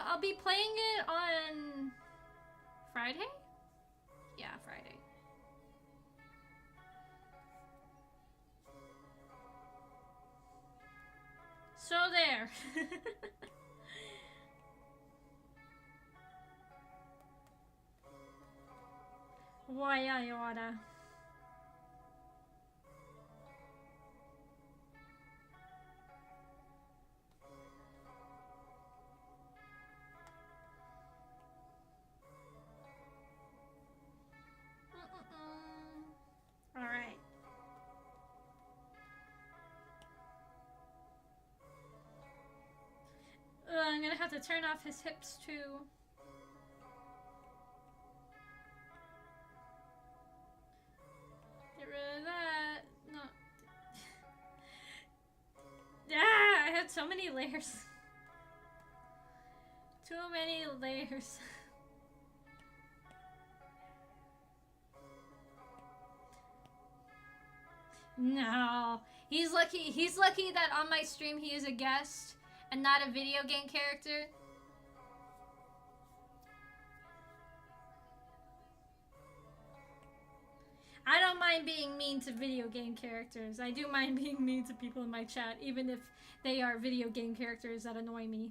I'll be playing it on Friday. Yeah, Friday. So there. Y2K. All right. I'm gonna have to turn off his hips too. Get rid of that. No. Yeah, I had so many layers. Too many layers. No. He's lucky that on my stream he is a guest and not a video game character. I don't mind being mean to video game characters. I do mind being mean to people in my chat, even if they are video game characters that annoy me.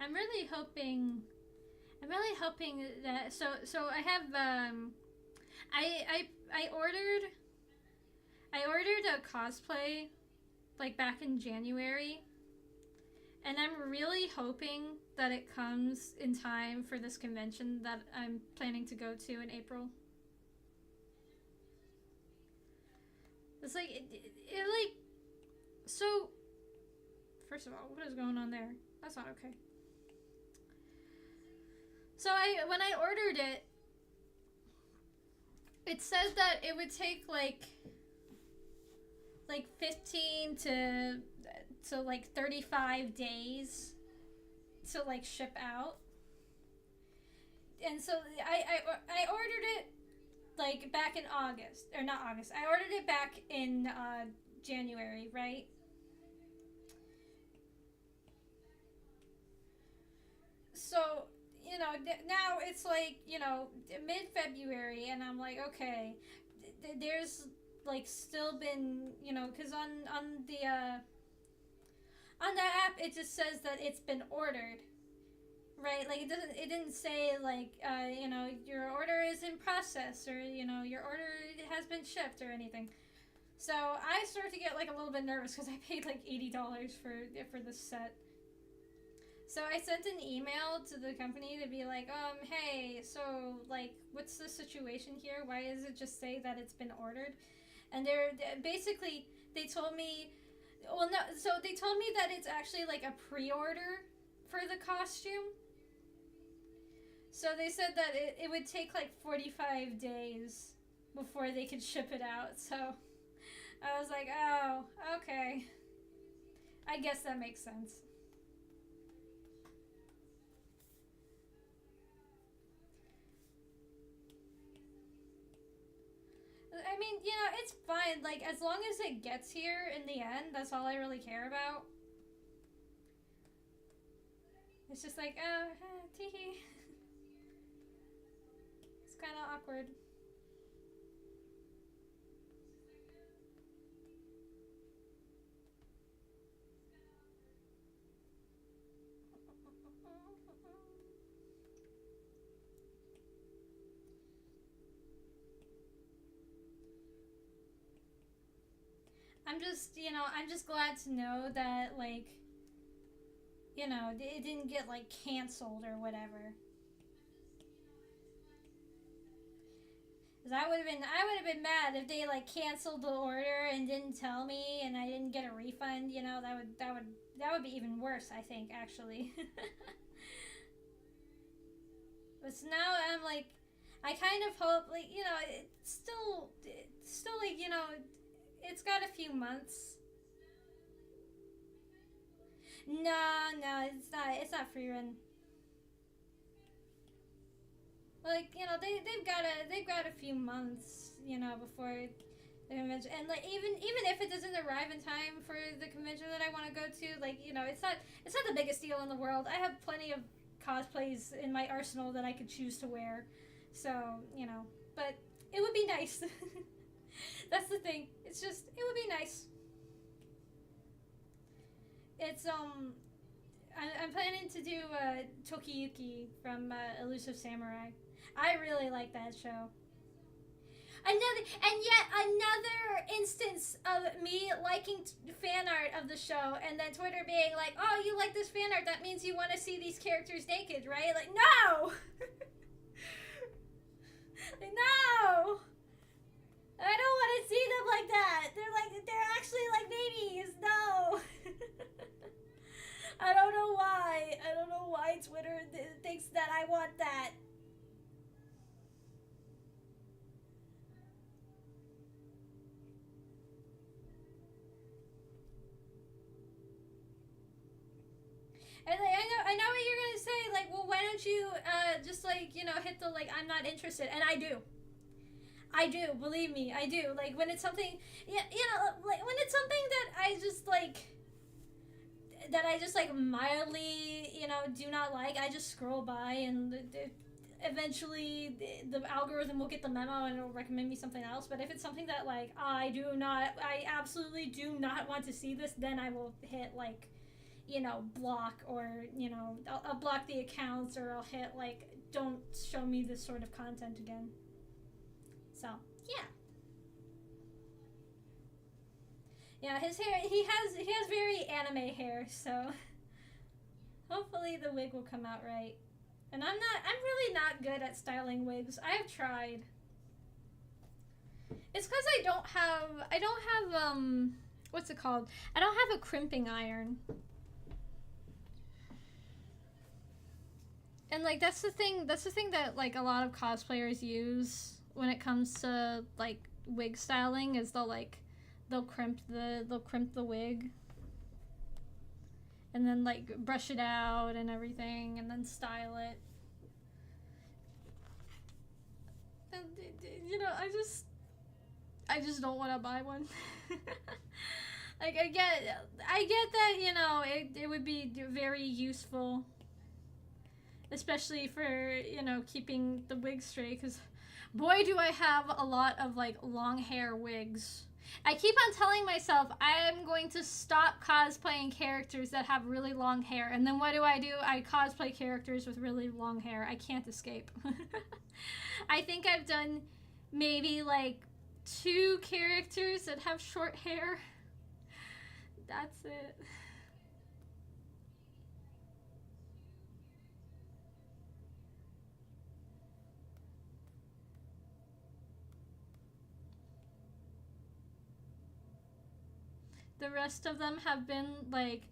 I'm really hoping that so I have I ordered a cosplay like back in January, and I'm really hoping that it comes in time for this convention that I'm planning to go to in April. It's like it like so first of all, what is going on there? That's not okay. So when I ordered it, it said that it would take like 15 to like 35 days to like ship out. And so I ordered it like back in August, or not August. I ordered it back in January, right? So, you know, now it's like, you know, mid-February, and I'm like, okay, there's like still been, you know, because on the app it just says that it's been ordered, right? Like it didn't say like you know, your order is in process, or you know, your order has been shipped or anything. So I started to get like a little bit nervous because I paid like $80 for this set. So I sent an email to the company to be like, hey, so like, what's the situation here? Why does it just say that it's been ordered? And they're basically, they told me, well, no, so they told me that it's actually like a pre-order for the costume. So they said that it would take like 45 days before they could ship it out. So I was like, oh, okay. I guess that makes sense. I mean, you know, it's fine. Like, as long as it gets here in the end, that's all I really care about. It's just like, teehee. It's kind of awkward. I'm just, you know, I'm just glad to know that, like, you know, it didn't get, like, canceled or whatever. Because I would have been mad if they, like, canceled the order and didn't tell me and I didn't get a refund, you know, that would be even worse, I think, actually. But so now I'm, like, I kind of hope, like, you know, it's still, like, you know, it's got a few months. No, no, it's not free run. Like, you know, they've got a few months, you know, before the convention, and like even if it doesn't arrive in time for the convention that I want to go to, like, you know, it's not the biggest deal in the world. I have plenty of cosplays in my arsenal that I could choose to wear, so, you know, but it would be nice. That's the thing. It's just, it would be nice. It's I'm planning to do Tokiyuki from Elusive Samurai. I really like that show. Another instance of me liking fan art of the show, and then Twitter being like, "Oh, you like this fan art? That means you want to see these characters naked, right?" Like, no, like, no. I don't want to see them like that. They're actually like babies. No. I don't know why. I don't know why Twitter thinks that I want that. And like, I know what you're gonna say. Like, well, why don't you just, like, you know, hit the, like, I'm not interested, and I do. I do, believe me, I do. Like, when it's something, yeah, you know, like, when it's something that I just like mildly, you know, do not like, I just scroll by, and eventually the algorithm will get the memo and it'll recommend me something else. But if it's something that, like, I absolutely do not want to see this, then I will hit, like, you know, block, or, you know, I'll block the accounts, or I'll hit, like, don't show me this sort of content again. So, yeah. Yeah, his hair, he has very anime hair, so hopefully the wig will come out right. And I'm really not good at styling wigs. I have tried. It's because I don't have what's it called? I don't have a crimping iron. And, like, that's the thing that, like, a lot of cosplayers use when it comes to, like, wig styling, is they'll crimp the wig, and then, like, brush it out and everything, and then style it. And, you know, I just don't want to buy one. Like, I get that, you know, it would be very useful, especially for, you know, keeping the wig straight, because boy, do I have a lot of, like, long hair wigs. I keep on telling myself I'm going to stop cosplaying characters that have really long hair, and then what do? I cosplay characters with really long hair. I can't escape. I think I've done maybe, like, 2 characters that have short hair. That's it. The rest of them have been like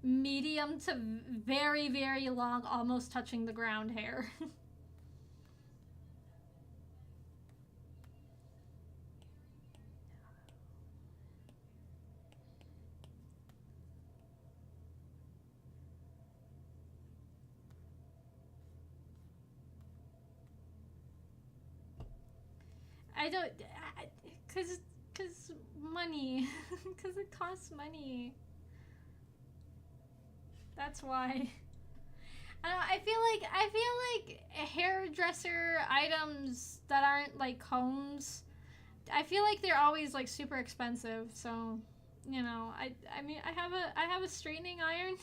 medium to very, very long, almost touching the ground hair. I don't, cause money, cause it costs money. That's why. I feel like hairdresser items that aren't like combs, I feel like they're always like super expensive. So, you know, I mean, I have a straightening iron.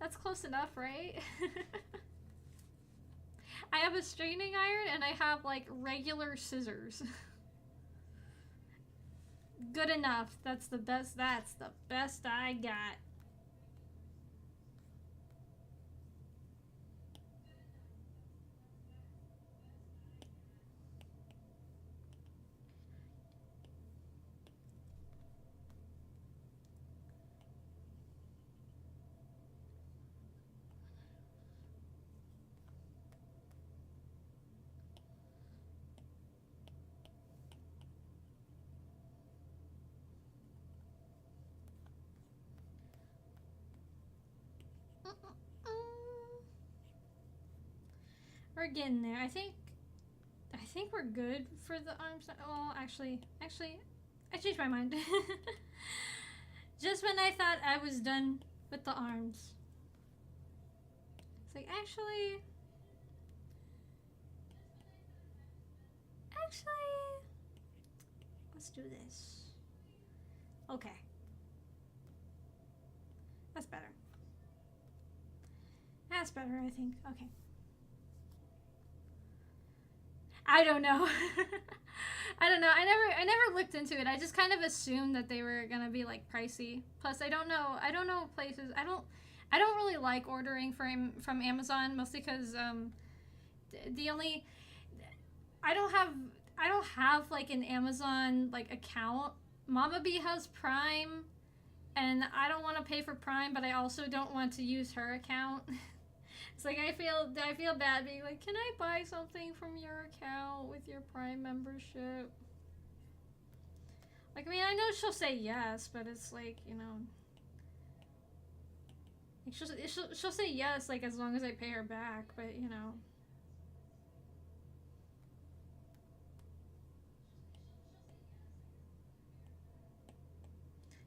That's close enough, right? I have a straightening iron and I have like regular scissors. Good enough. That's the best. That's the best I got. We're getting there. I think we're good for the arms. Well, actually, I changed my mind. Just when I thought I was done with the arms. It's like, actually, let's do this. Okay. That's better. That's better, I think. Okay. I don't know. I don't know. I never looked into it. I just kind of assumed that they were gonna be like pricey. Plus, I don't know places. I don't really like ordering from Amazon, mostly because the only I don't have like an Amazon like account. Mama B has Prime, and I don't want to pay for Prime, but I also don't want to use her account. It's like I feel bad being like, can I buy something from your account with your Prime membership? Like, I mean, I know she'll say yes, but it's like, you know, like she'll say yes, like as long as I pay her back, but you know.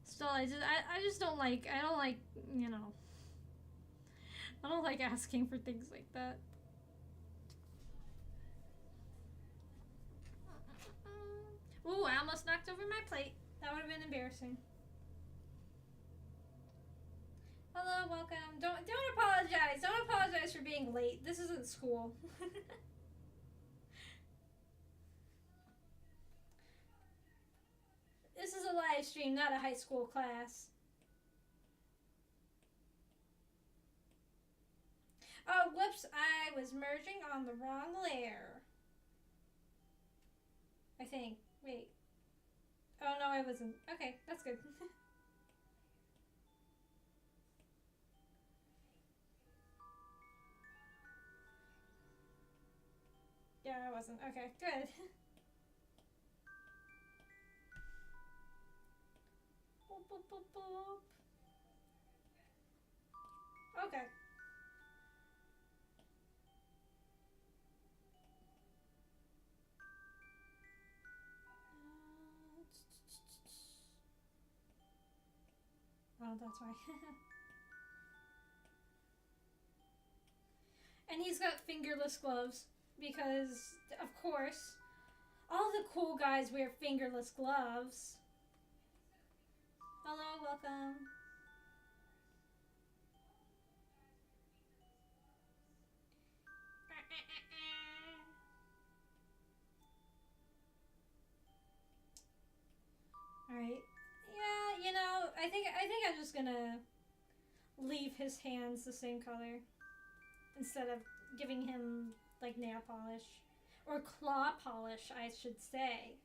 Still, I just don't like, you know, I don't like asking for things like that. Ooh, I almost knocked over my plate. That would have been embarrassing. Hello, welcome. Don't apologize. Don't apologize for being late. This isn't school. This is a live stream, not a high school class. Oh, whoops, I was merging on the wrong layer. I think. Wait. Oh, no, I wasn't. Okay, that's good. Yeah, I wasn't. Okay, good. Boop, boop, boop, boop. Okay. Oh, that's why. And he's got fingerless gloves because, of course, all the cool guys wear fingerless gloves. Hello, welcome. All right. Yeah, you know, I think I'm just gonna leave his hands the same color instead of giving him like nail polish or claw polish, I should say.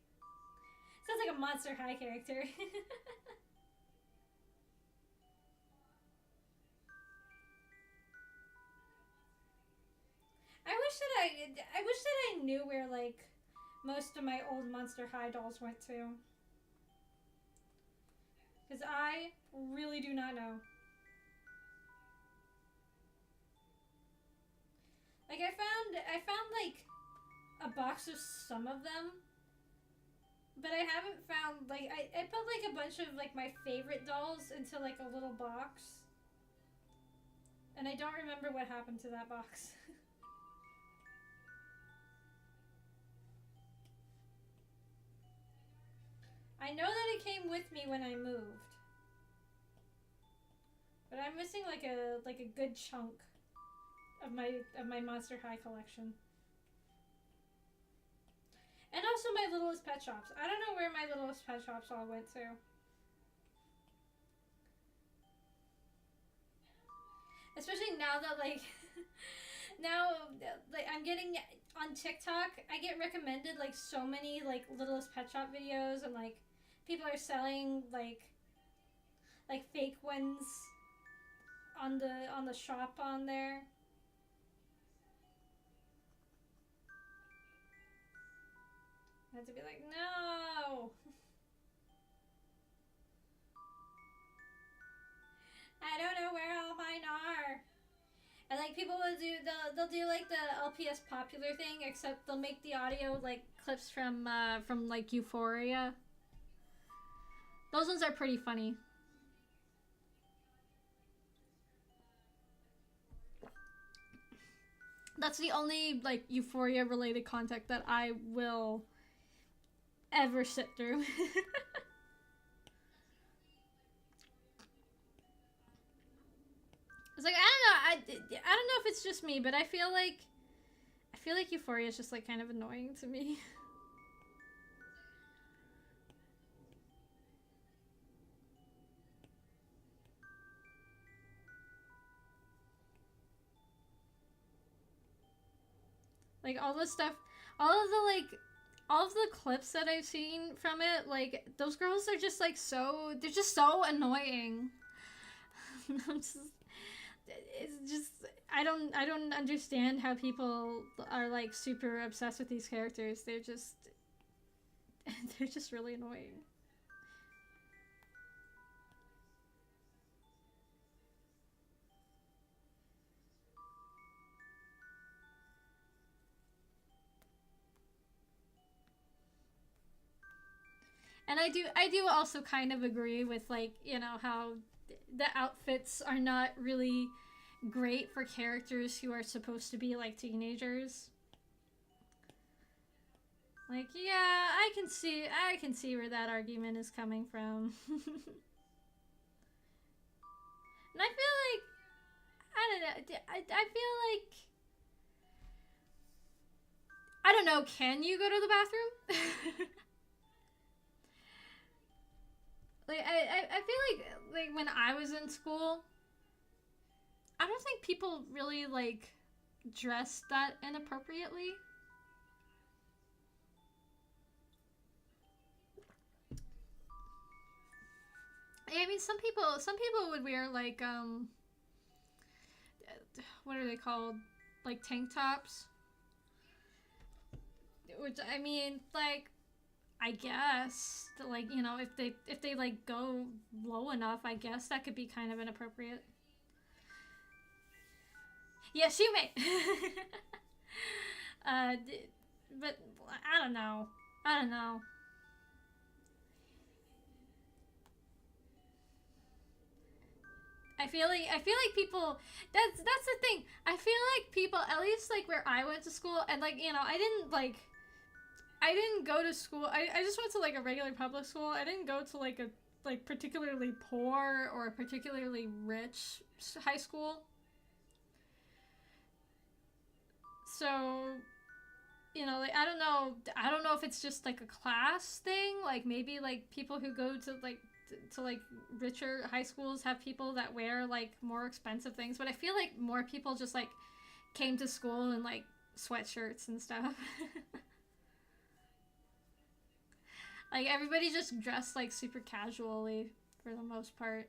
Sounds like a Monster High character. I wish that I knew where like most of my old Monster High dolls went to. Because I really do not know. Like I found like a box of some of them, but I haven't found like I put like a bunch of like my favorite dolls into like a little box, and I don't remember what happened to that box. I know that it came with me when I moved, but I'm missing like a good chunk of my Monster High collection. And also my Littlest Pet Shops. I don't know where my Littlest Pet Shops all went to. Especially now that like now like I'm getting on TikTok, I get recommended like so many like Littlest Pet Shop videos, and like people are selling like fake ones on the shop on there. I had to be like, no. I don't know where all mine are. And like people will do they'll do like the LPS popular thing, except they'll make the audio like clips from like Euphoria. Those ones are pretty funny. That's the only like Euphoria related content that I will ever sit through. It's like I don't know if it's just me, but I feel like Euphoria is just like kind of annoying to me. Like all the stuff, all of the clips that I've seen from it, like those girls are just like they're just so annoying. It's just I don't understand how people are like super obsessed with these characters. They're just they're just really annoying. And I do also kind of agree with like, you know, how the outfits are not really great for characters who are supposed to be like teenagers. Like, yeah, I can see where that argument is coming from. And I feel like I don't know, I feel like I don't know, can you go to the bathroom? Like I feel like when I was in school, I don't think people really like dressed that inappropriately. I mean, some people would wear like what are they called? Like tank tops. Which I mean, like I guess like, you know, if they like go low enough, I guess that could be kind of inappropriate. Yes, you may. uh, but I don't know. I don't know. I feel like people that's the thing. I feel like people, at least like where I went to school, and like, you know, I didn't go to school. I just went to like a regular public school. I didn't go to like a like particularly poor or a particularly rich high school. So, you know, like I don't know if it's just like a class thing. Like maybe like people who go to like richer high schools have people that wear like more expensive things, but I feel like more people just like came to school in like sweatshirts and stuff. Like everybody just dressed like super casually for the most part.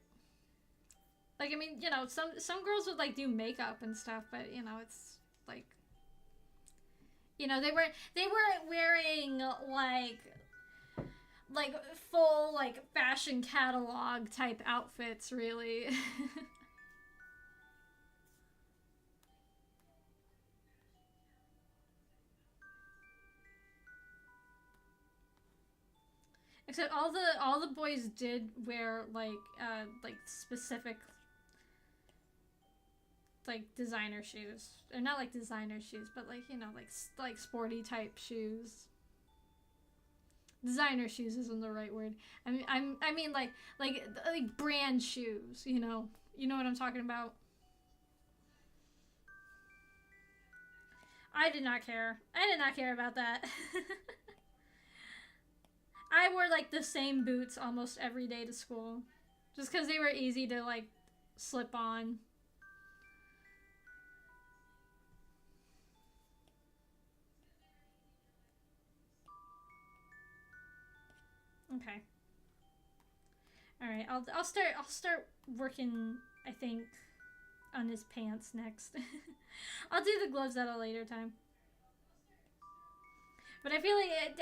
Like I mean, you know, some girls would like do makeup and stuff, but you know, it's like You know, they weren't wearing like full like fashion catalog type outfits, really. Except all the boys did wear like specific like designer shoes. Or not like designer shoes, but like, you know, like sporty type shoes. Designer shoes isn't the right word. I mean like brand shoes, you know. You know what I'm talking about? I did not care. I did not care about that. I wore like the same boots almost every day to school. Just because they were easy to like slip on. Okay. All right. I'll start working, I think, on his pants next. I'll do the gloves at a later time. But I feel like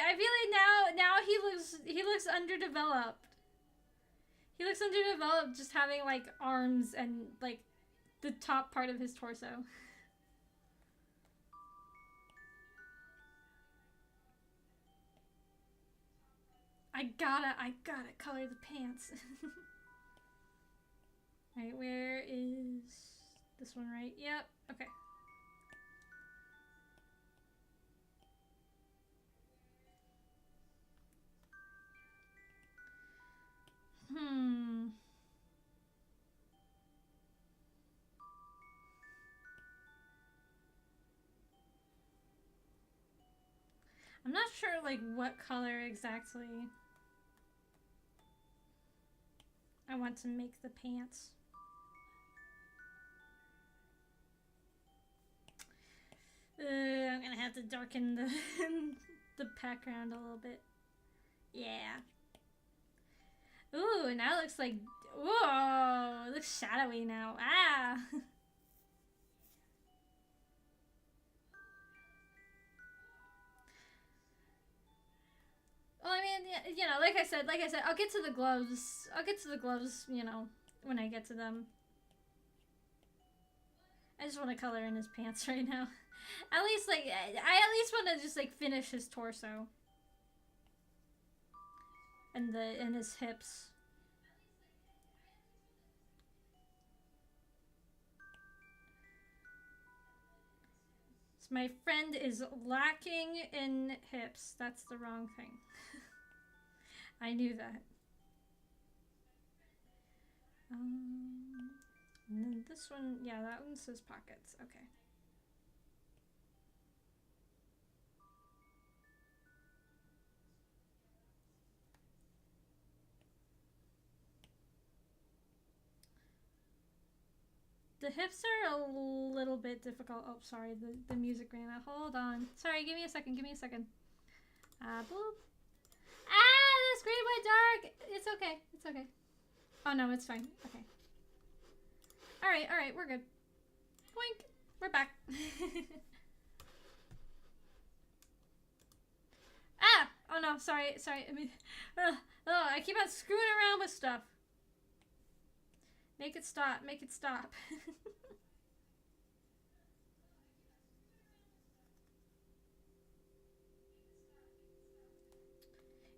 now he looks underdeveloped. He looks underdeveloped just having like arms and like the top part of his torso. I gotta color the pants. Alright, where is this one, right? Yep, okay. Hmm. I'm not sure like what color exactly I want to make the pants. I'm gonna have to darken the the background a little bit. Yeah. Ooh, now it looks like, whoa, it looks shadowy now. Ah. Well, I mean, you know, like I said, I'll get to the gloves. I'll get to the gloves, you know, when I get to them. I just want to color in his pants right now. At least, like, I at least want to just like finish his torso and his hips. So my friend is lacking in hips. That's the wrong thing. I knew that. And then this one, yeah, that one says pockets. Okay. The hips are a little bit difficult. Oh, sorry, the music ran out. Hold on. Sorry, give me a second. Give me a second. Boop. Ah, the screen went dark. It's okay. It's okay. Oh no, it's fine. Okay. All right, we're good. Boink. We're back. Ah! Oh no, sorry. I mean, I keep on screwing around with stuff. Make it stop. Make it stop.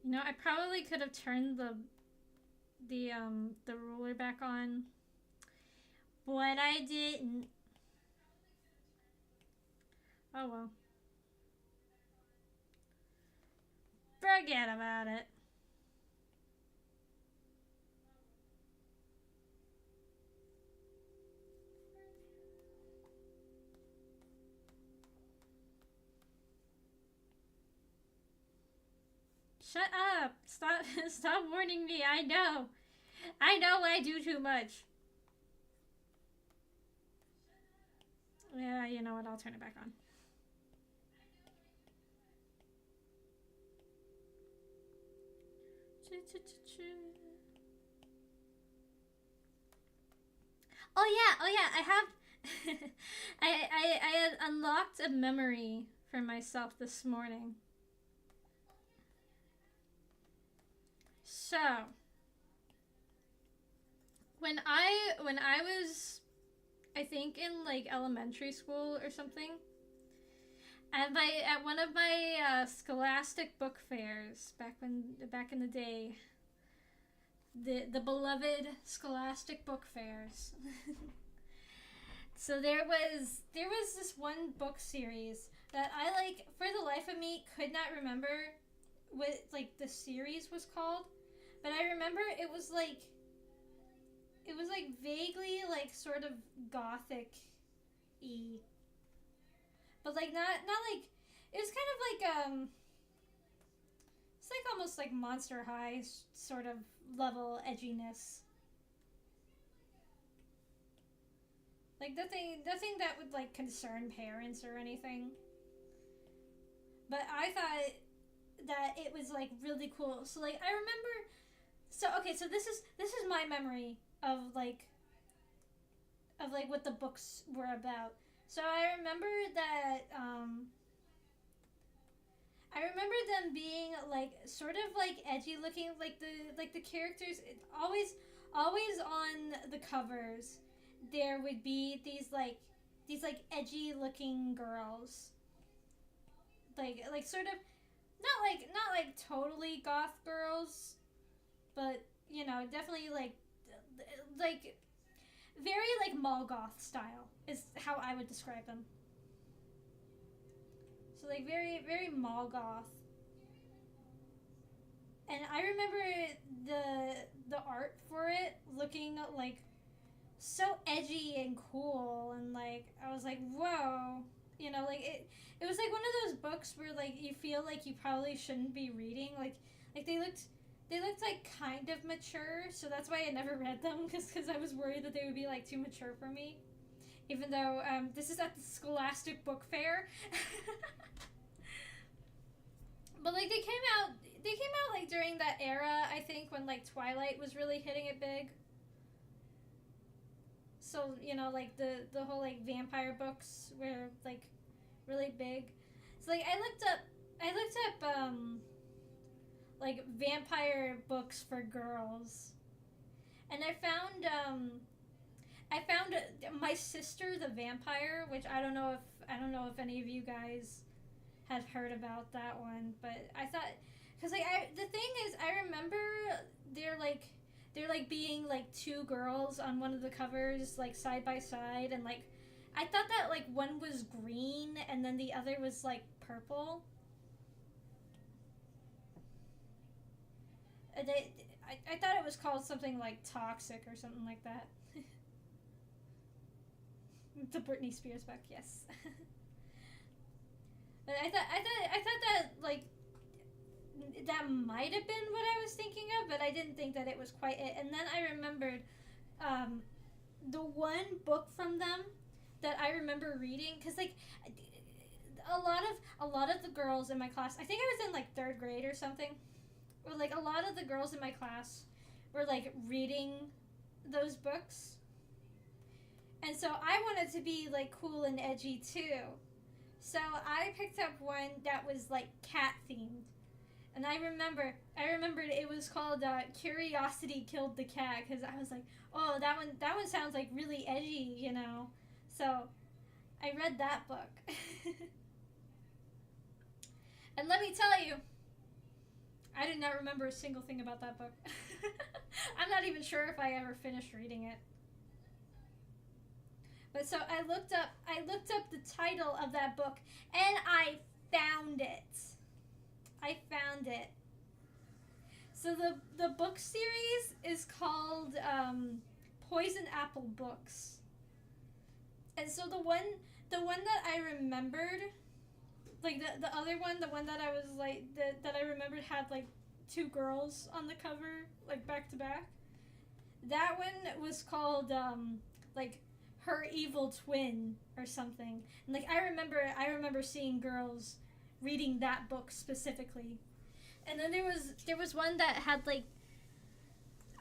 You know, I probably could have turned the ruler back on, but I didn't. Oh well. Forget about it. Shut up. Stop stop warning me. I know. I know I do too much. Yeah, you know what? I'll turn it back on. Oh yeah, I have I had unlocked a memory for myself this morning. So, when I was, I think, in like elementary school or something, at one of my scholastic book fairs back in the day, the beloved scholastic book fairs. So there was this one book series that I, like, for the life of me could not remember what like the series was called, but I remember it was like vaguely like sort of gothic-y, but like not like, it was kind of like it's like almost like Monster High sort of level edginess. Like nothing that would like concern parents or anything. But I thought that it was like really cool. So like I remember, so okay, so this is my memory of like what the books were about. So I remember that I remember them being like sort of like edgy looking, like the characters always on the covers there would be these like edgy looking girls, like sort of not like totally goth girls, but you know, definitely like very like mall goth style is how I would describe them. So like very mall goth. And I remember the art for it looking like so edgy and cool, and like I was like, whoa, you know, like it was like one of those books where like you feel like you probably shouldn't be reading, like they looked like kind of mature, so that's why I never read them, because I was worried that they would be like too mature for me, even though this is at the Scholastic Book Fair. But like they came out like during that era, I think, when like Twilight was really hitting it big. So, you know, like the whole like vampire books were like really big. So like I looked up like vampire books for girls, and I found My Sister the Vampire, which I don't know if any of you guys had heard about that one, but I thought, because like the thing is, I remember they're like being like two girls on one of the covers, like side by side, and like I thought that like one was green and then the other was like purple. I thought it was called something like Toxic or something like that. The Britney Spears book, yes. But I thought that like that might have been what I was thinking of, but I didn't think that it was quite it. And then I remembered um, the one book from them that I remember reading, because like a lot of the girls in my class, I think I was in like third grade or something, or like a lot of the girls in my class were like reading those books, and so I wanted to be like cool and edgy too. So I picked up one that was like cat themed, and I remembered it was called Curiosity Killed the Cat, because I was like, oh, that one sounds like really edgy, you know. So I read that book. And let me tell you, I did not remember a single thing about that book. I'm not even sure if I ever finished reading it. But so I looked up the title of that book, and I found it. I found it. So the book series is called Poison Apple Books. And so the one that I remembered, like the other one, the one that I was like that I remembered had like two girls on the cover, like back to back. That one was called like Her Evil Twin or something. And like I remember seeing girls reading that book specifically. And then there was one that had like,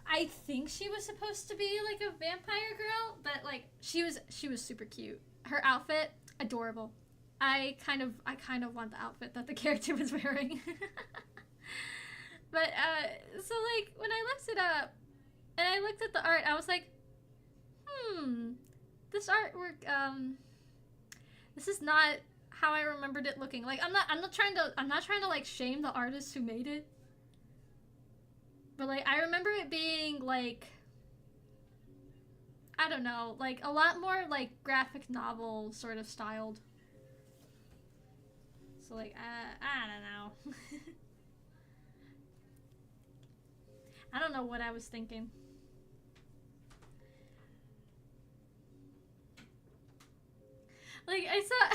I think she was supposed to be like a vampire girl, but like she was super cute. Her outfit, adorable. I kind of want the outfit that the character was wearing. But so like when I looked it up and I looked at the art, I was like, this artwork, this is not how I remembered it looking. Like I'm not trying to like shame the artist who made it, but like I remember it being like, I don't know, like a lot more like graphic novel sort of styled. So like I don't know. I don't know what I was thinking. Like I saw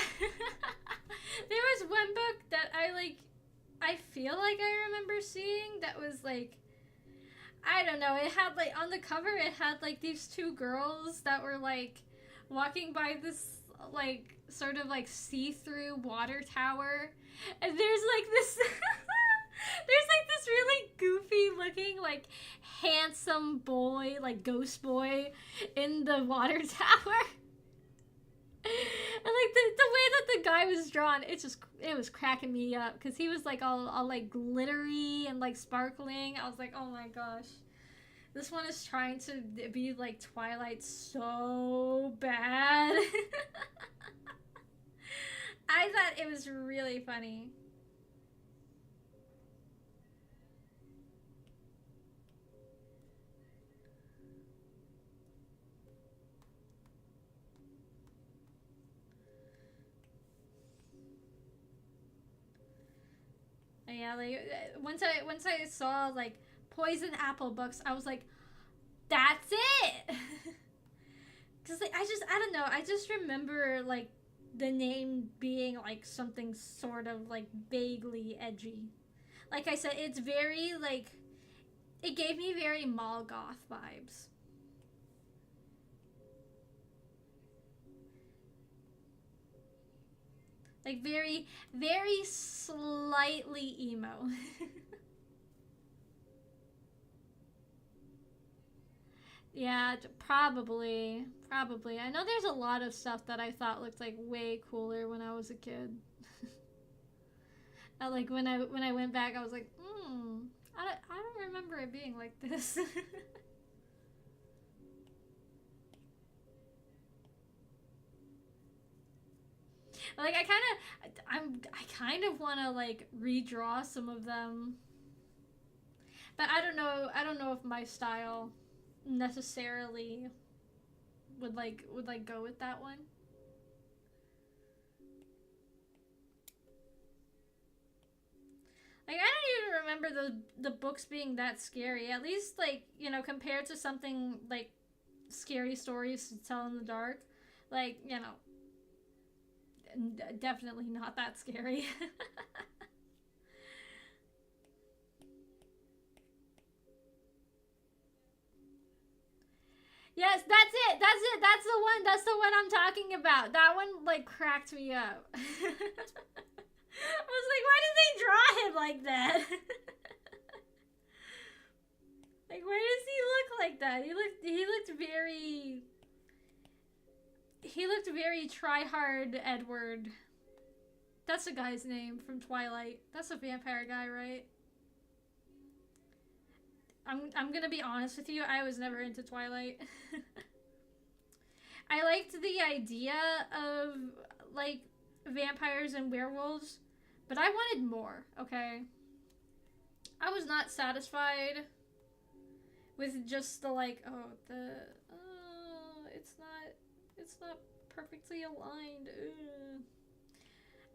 there was one book that I feel like I remember seeing that was like, I don't know, it had like on the cover it had like these two girls that were like walking by this like sort of like see-through water tower, and there's like this there's like this really goofy looking like handsome boy, like ghost boy in the water tower. And like the way that the guy was drawn, it was cracking me up because he was like all like glittery and like sparkling. I was like, oh my gosh, this one is trying to be like Twilight so bad. I thought it was really funny. Yeah, like once I saw like poison apple books, I was like, that's it. Cause like I don't know, I just remember like the name being like something sort of like vaguely edgy. Like I said, it's very like, it gave me very mall goth vibes. Like very slightly emo. Yeah, probably. I know there's a lot of stuff that I thought looked like way cooler when I was a kid. Like when I went back, I was like, I don't remember it being like this. Like I kind of want to like redraw some of them, but I don't know if my style necessarily would like go with that one. Like I don't even remember the books being that scary. At least like, compared to something like scary stories to tell in the dark, like, definitely not that scary. Yes, that's it. That's it. That's the one. That's the one I'm talking about. That one like cracked me up. I was like, why did they draw him like that? Like, why does he look like that? He looked very try hard Edward. That's the guy's name from Twilight. That's a vampire guy, right? I'm gonna be honest with you. I was never into Twilight. I liked the idea of like vampires and werewolves, but I wanted more. Okay, I was not satisfied with just the like, oh, it's not perfectly aligned. Ugh.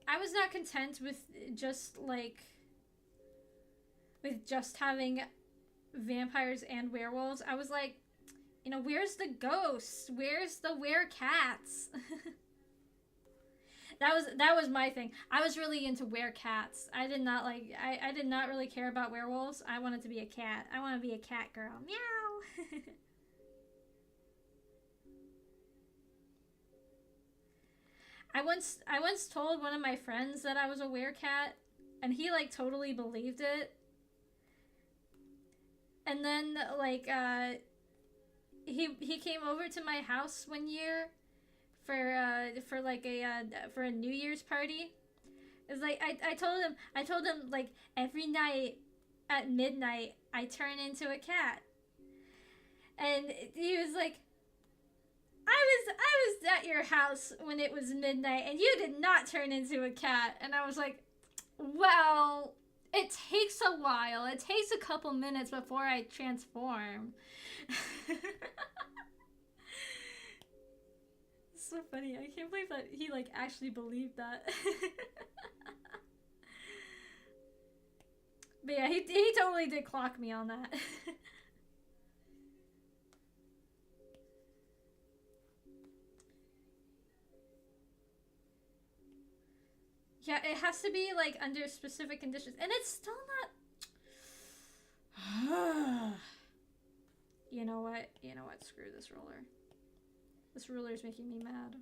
I was not content with just having vampires and werewolves. I was like, where's the ghosts? Where's the werecats? That was my thing. I was really into werecats. I did not really care about werewolves. I wanted to be a cat. I want to be a cat girl. Meow. I once told one of my friends that I was a werecat, and he like totally believed it. And then like he came over to my house one year for like a for a New Year's party. It's like I told him like every night at midnight I turn into a cat, and he was like, I was at your house when it was midnight and you did not turn into a cat. And I was like, well, it takes a while. It takes a couple minutes before I transform. It's so funny. I can't believe that he like actually believed that. But yeah, he totally did clock me on that. Yeah, it has to be like under specific conditions, and it's still not. You know what? You know what? Screw this ruler. This ruler is making me mad.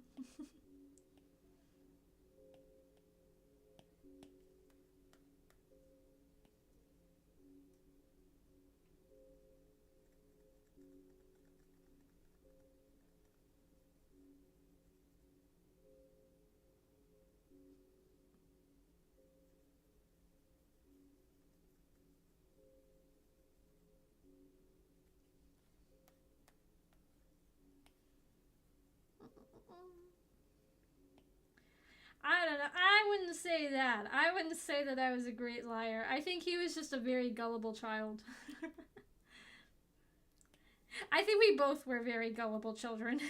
I don't know. I wouldn't say that. I wouldn't say that I was a great liar. I think he was just a very gullible child. I think we both were very gullible children.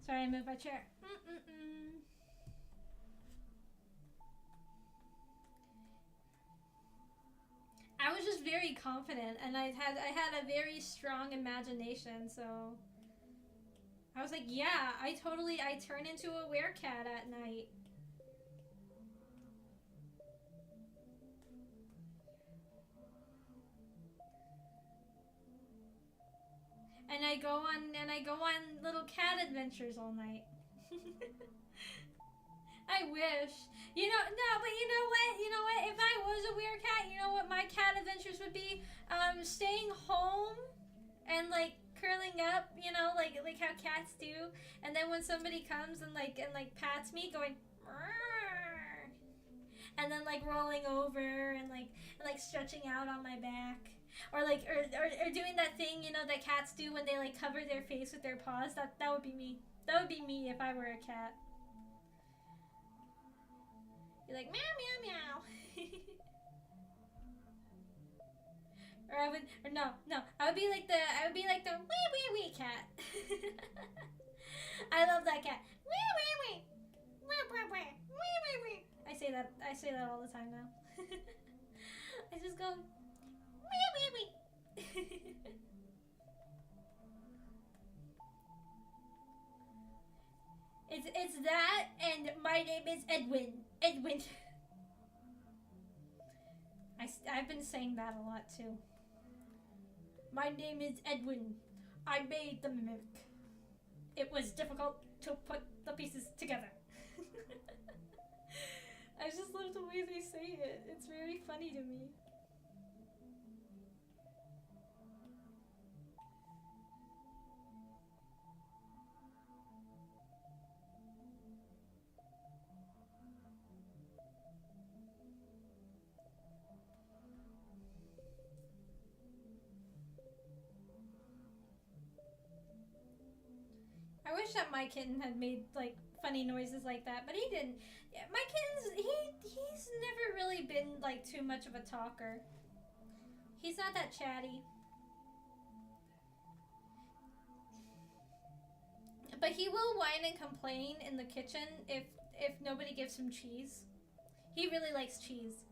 Sorry, I moved my chair. I was just very confident, and I had a very strong imagination, so I was like, yeah, I turn into a werecat at night. And I go on little cat adventures all night. I wish. You know, no, but you know what? You know what? If I was a werecat, you know what my cat adventures would be? Staying home and like curling up, you know, like how cats do. And then when somebody comes and like pats me, going, "Rrr," and then like rolling over and like stretching out on my back. Or like or doing that thing, you know, that cats do when they like cover their face with their paws. That would be me. That would be me if I were a cat. You're like meow meow meow. Or I would, or no, I would be like the wee wee wee cat. I love that cat. Wee wee wee, wee wee wee, wee wee wee. I say that all the time now. I just go wee wee wee. It's that, and my name is Edwin. Edwin. I've been saying that a lot too. My name is Edwin. I made the mimic. It was difficult to put the pieces together. I just love the way they say it. It's very funny to me. I wish that my kitten had made like funny noises like that, but he didn't. Yeah, my kitten's he's never really been like too much of a talker. He's not that chatty. But he will whine and complain in the kitchen if nobody gives him cheese. He really likes cheese.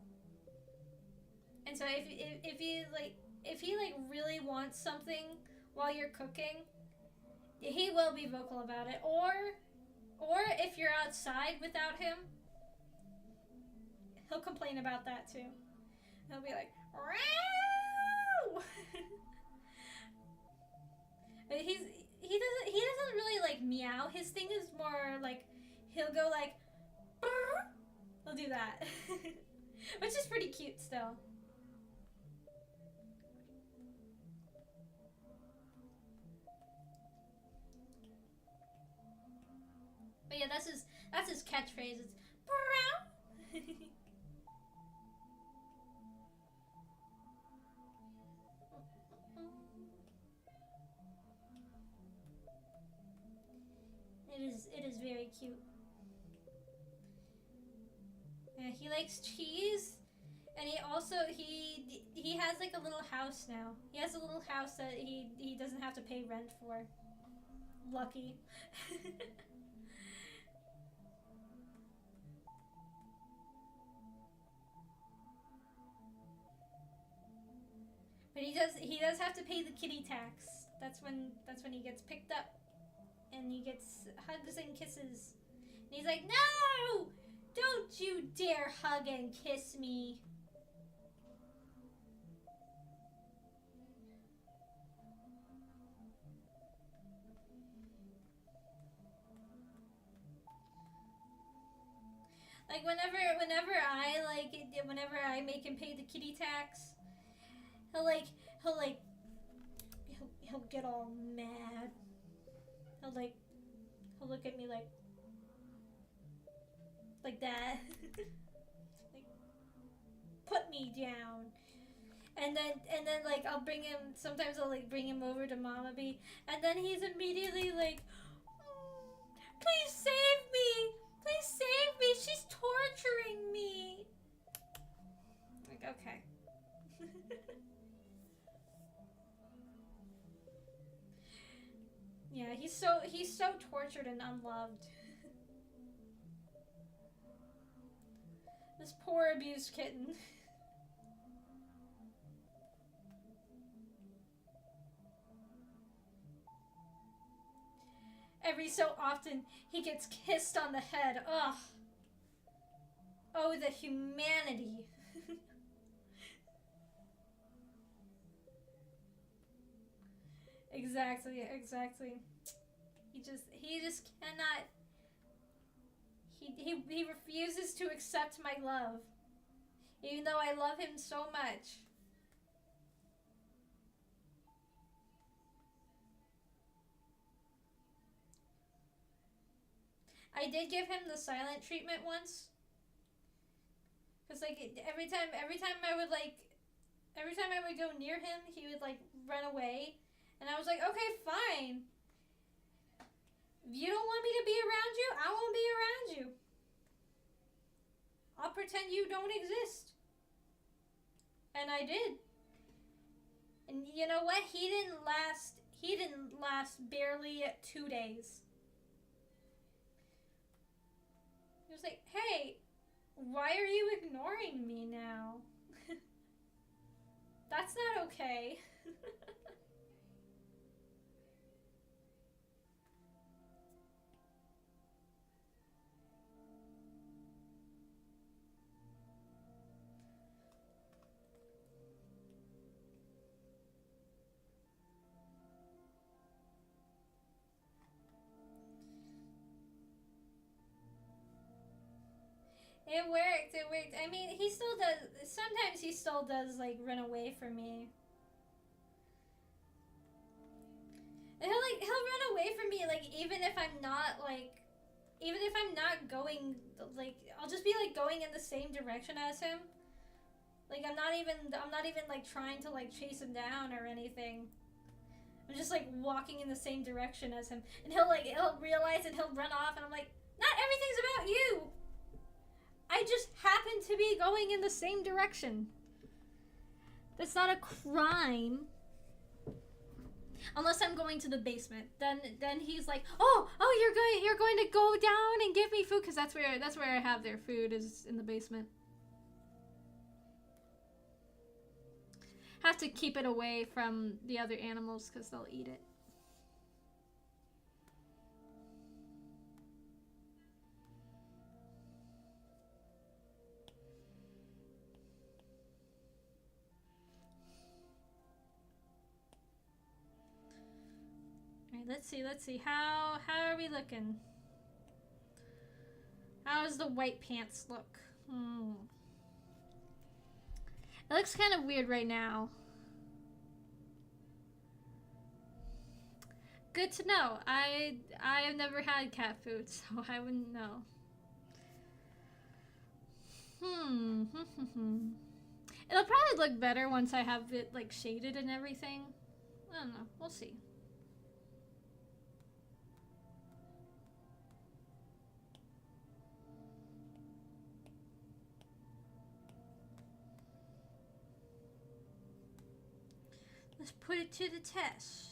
And so if he like really wants something while you're cooking, he will be vocal about it. Or if you're outside without him, he'll complain about that too. He'll be like, "Row!" But he doesn't really like meow. His thing is more like he'll go like, We'll do that. Which is pretty cute still. But yeah, that's his catchphrase. It's brown. It is very cute. Yeah, he likes cheese, and he has like a little house now. He has a little house that he doesn't have to pay rent for. Lucky. But he does have to pay the kitty tax. That's when he gets picked up and he gets hugs and kisses. And he's like, "No! Don't you dare hug and kiss me." Like whenever I make him pay the kitty tax, he'll get all mad. He'll look at me like that. Like, put me down. And then like I'll bring him, sometimes I'll like bring him over to Mama B, and then he's immediately like, "Please save me! Please save me! She's torturing me!" Like, okay. Yeah, he's so tortured and unloved. This poor abused kitten. Every so often, he gets kissed on the head. Ugh. Oh, the humanity. Exactly. He just cannot. He refuses to accept my love, even though I love him so much. I did give him the silent treatment once, cause like every time I would go near him, he would like run away, and I was like, okay, fine. If you don't want me to be around you, I won't be around you. I'll pretend you don't exist. And I did. And you know what? He didn't last barely 2 days. He was like, "Hey, why are you ignoring me now? That's not okay." It worked. I mean, he still does. Sometimes he still does like run away from me. And he'll run away from me like even if I'm not going like I'll just be like going in the same direction as him. Like I'm not even like trying to like chase him down or anything. I'm just like walking in the same direction as him, and he'll realize and he'll run off, and I'm like, not everything's about you. I just happen to be going in the same direction. That's not a crime. Unless I'm going to the basement, then he's like, oh, you're going to go down and give me food, because that's where I have their food, is in the basement. Have to keep it away from the other animals because they'll eat it. Let's see. How are we looking? How does the white pants look? Hmm. It looks kind of weird right now. Good to know. I have never had cat food, so I wouldn't know. Hmm. It'll probably look better once I have it like shaded and everything. I don't know. We'll see. Let's put it to the test.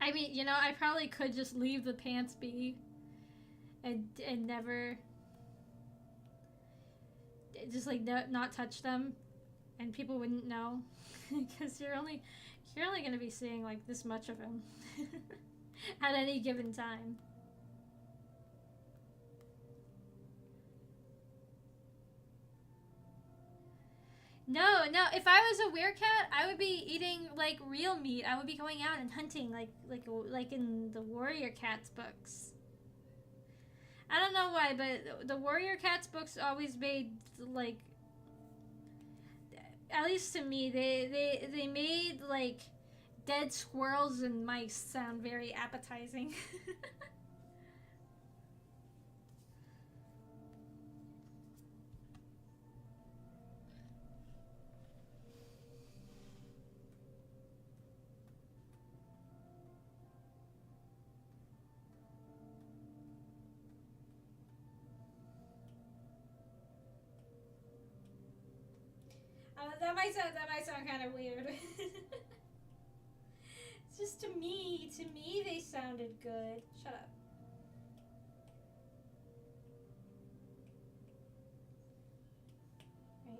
I mean, you know, I probably could just leave the pants be and never just like not touch them, and people wouldn't know because you're only gonna be seeing like this much of him at any given time. No, no. If I was a werecat, I would be eating like real meat. I would be going out and hunting, like in the warrior cats books. I don't know why, but the warrior cats books always made like, at least to me, they made like dead squirrels and mice sound very appetizing. That might sound kind of weird. It's just to me they sounded good. Shut up. Right.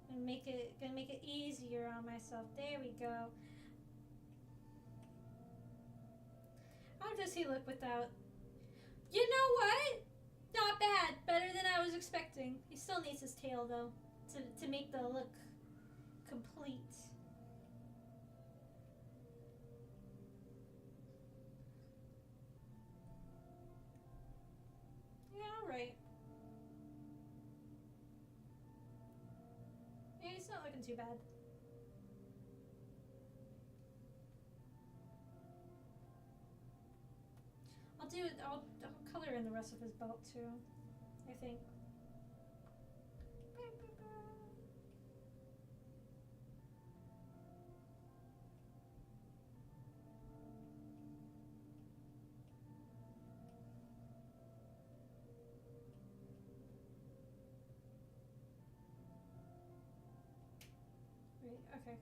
Gonna make it easier on myself. There we go. How does he look without? You know what? Not bad. Better than I was expecting. He still needs his tail though, to make the look complete. Yeah, alright. Yeah, he's not looking too bad. I'll color in the rest of his belt too, I think. Wait, okay.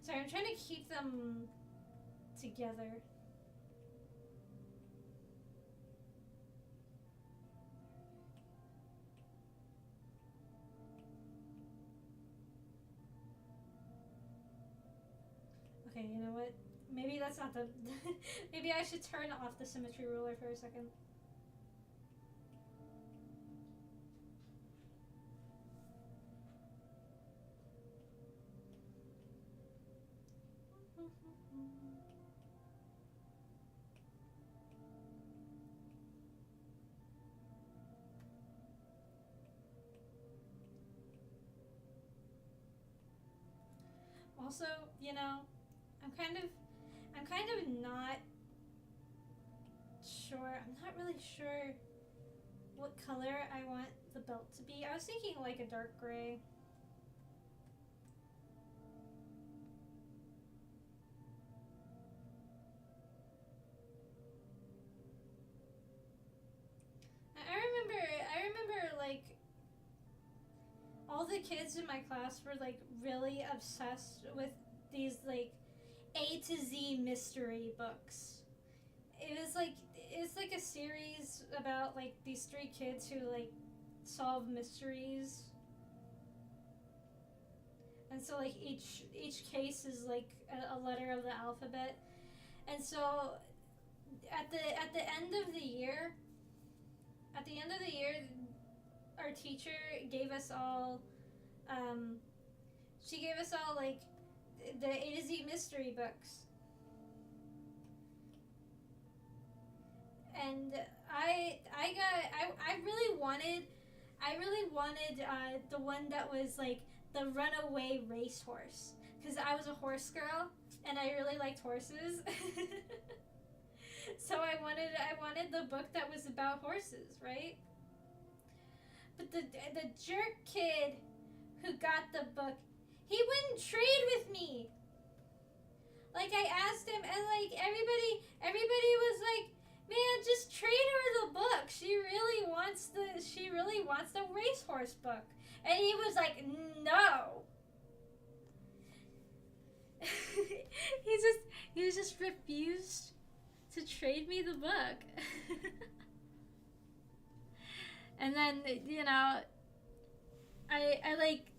Sorry, I'm trying to keep them together. Okay, you know what? Maybe that's not the... Maybe I should turn off the symmetry ruler for a second. Also, you know, I'm kind of not sure. I'm not really sure what color I want the belt to be. I was thinking like a dark gray. I remember like all the kids in my class were like really obsessed with these like A to Z mystery books. It's like a series about like these three kids who like solve mysteries. And so like each case is like a letter of the alphabet. And so at the end of the year, our teacher gave us all She gave us all like the A to Z mystery books. And I really wanted the one that was like the runaway racehorse, because I was a horse girl and I really liked horses. So I wanted the book that was about horses, right? But the jerk kid who got the book, he wouldn't trade with me. Like, I asked him, and like everybody was like, man, just trade her the book. She really wants the racehorse book. And he was like, no. he just refused to trade me the book. And then, you know, I like,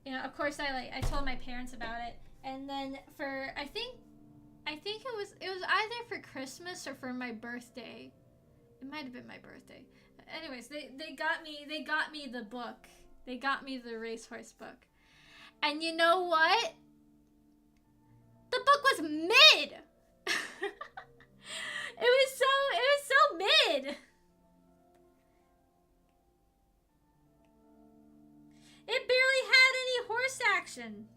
you know, of course I told my parents about it. And then for I think it was either for Christmas or for my birthday. It might have been my birthday. Anyways, they got me the book. They got me the racehorse book. And you know what? The book was mid. It was so mid. It barely had any horse action.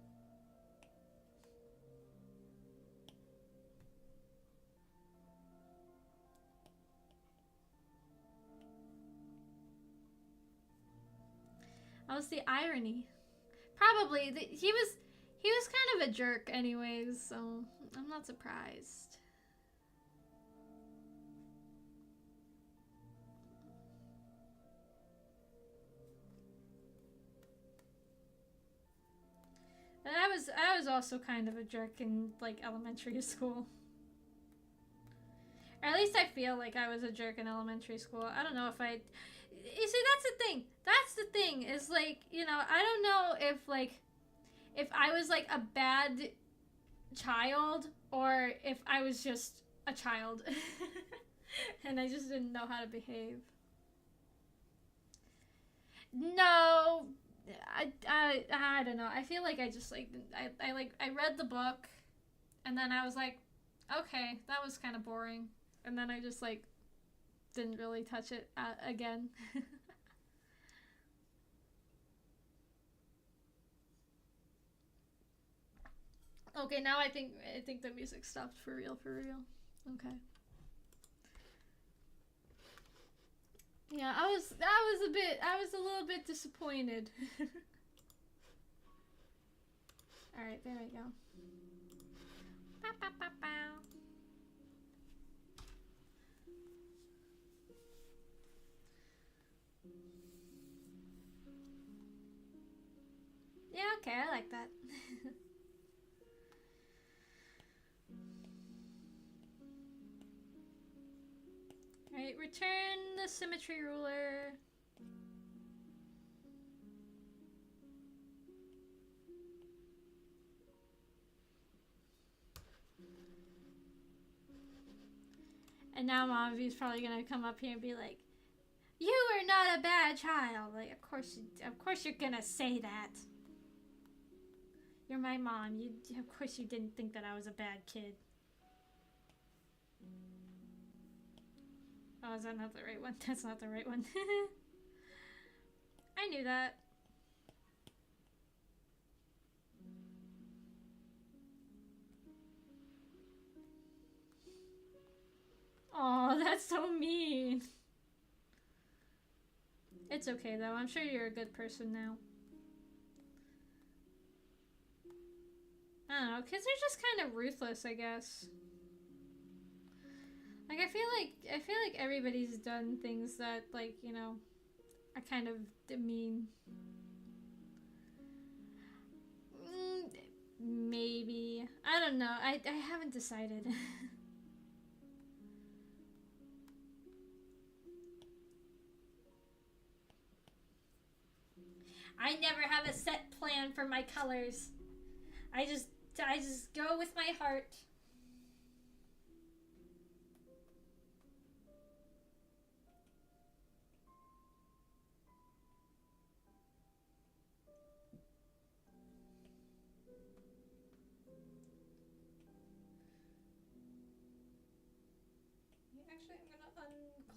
That was the irony. Probably he was kind of a jerk anyways, so I'm not surprised. And I was also kind of a jerk in like elementary school. Or at least I feel like I was a jerk in elementary school. I don't know if I... You see, that's the thing. That's the thing, is like, you know, I don't know if I was like a bad child or if I was just a child. And I just didn't know how to behave. No, I don't know. I feel like I just like I read the book, and then I was like, okay, that was kind of boring, and then I just like didn't really touch it again. Okay, now I think the music stopped for real. Okay. Yeah, I was a little bit disappointed. All right, there we go. Bow, bow, bow, bow. Yeah, okay, I like that. Alright, return the symmetry ruler. And now Mom V's probably gonna come up here and be like, "You are not a bad child." Like, of course you're gonna say that. You're my mom. Of course you didn't think that I was a bad kid. Oh, is that not the right one? That's not the right one. I knew that. Oh, that's so mean. It's okay though. I'm sure you're a good person now. I don't know. Kids are just kind of ruthless, I guess. Like, I feel like everybody's done things that, like, you know, are kind of mean. Maybe. I don't know. I haven't decided. I never have a set plan for my colors. I just go with my heart.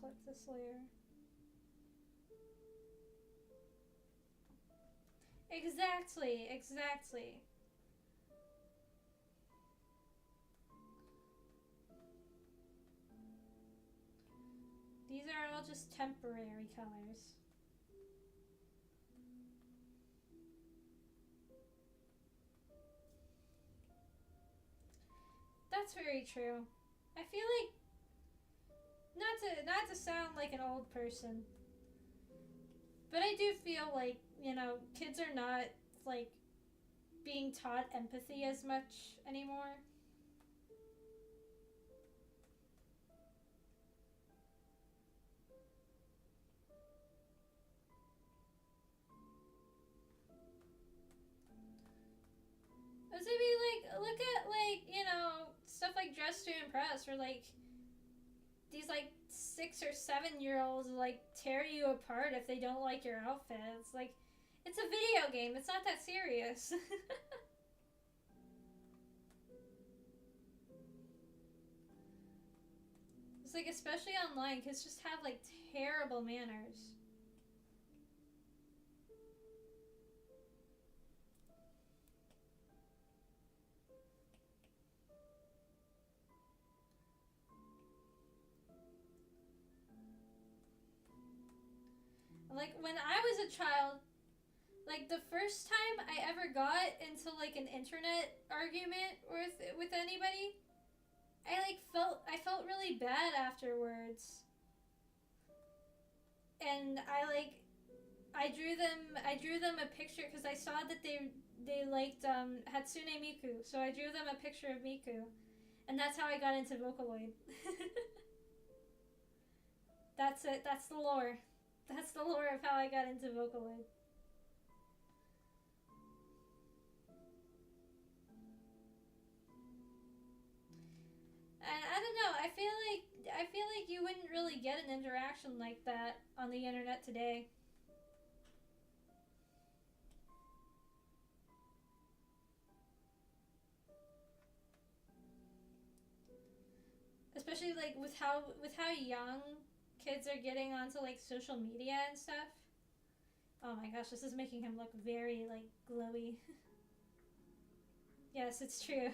click this layer. Exactly, exactly. These are all just temporary colors. That's very true. I feel like not to sound like an old person, but I do feel like, you know, kids are not like being taught empathy as much anymore. Because I mean, like, look at, like, you know, stuff like Dress to Impress, where, like, these, like, 6 or 7-year-olds, like, tear you apart if they don't like your outfits. Like, it's a video game. It's not that serious. It's like, especially online, kids just have, like, terrible manners. Like, when I was a child, like, the first time I ever got into, like, an internet argument with anybody, I felt really bad afterwards. And I drew them a picture because I saw that they liked Hatsune Miku, so I drew them a picture of Miku, and that's how I got into Vocaloid. That's it. That's the lore. That's the lore of how I got into Vocaloid. And I don't know. I feel like you wouldn't really get an interaction like that on the internet today. Especially like with how young kids are getting onto like social media and stuff. Oh my gosh, this is making him look very like glowy. Yes, it's true.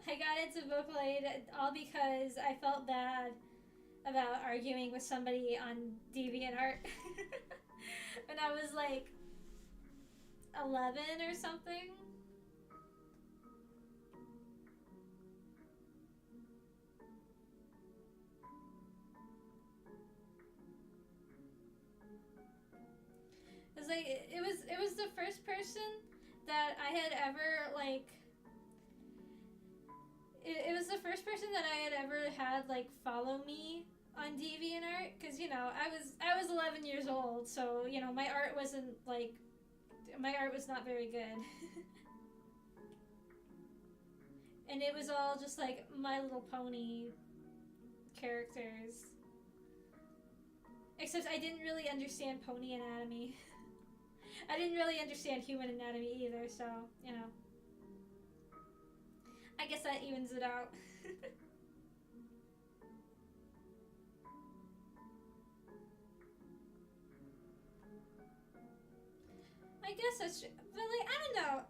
I got into Vocaloid all because I felt bad about arguing with somebody on DeviantArt when I was like 11 or something. It was the first person that I had ever like it was the first person that I had ever had like follow me on DeviantArt, because you know I was 11 years old, so you know my art was not very good. And it was all just like My Little Pony characters, except I didn't really understand pony anatomy. I didn't really understand human anatomy either, so you know, I guess that evens it out. I guess that's true. But like, I don't know.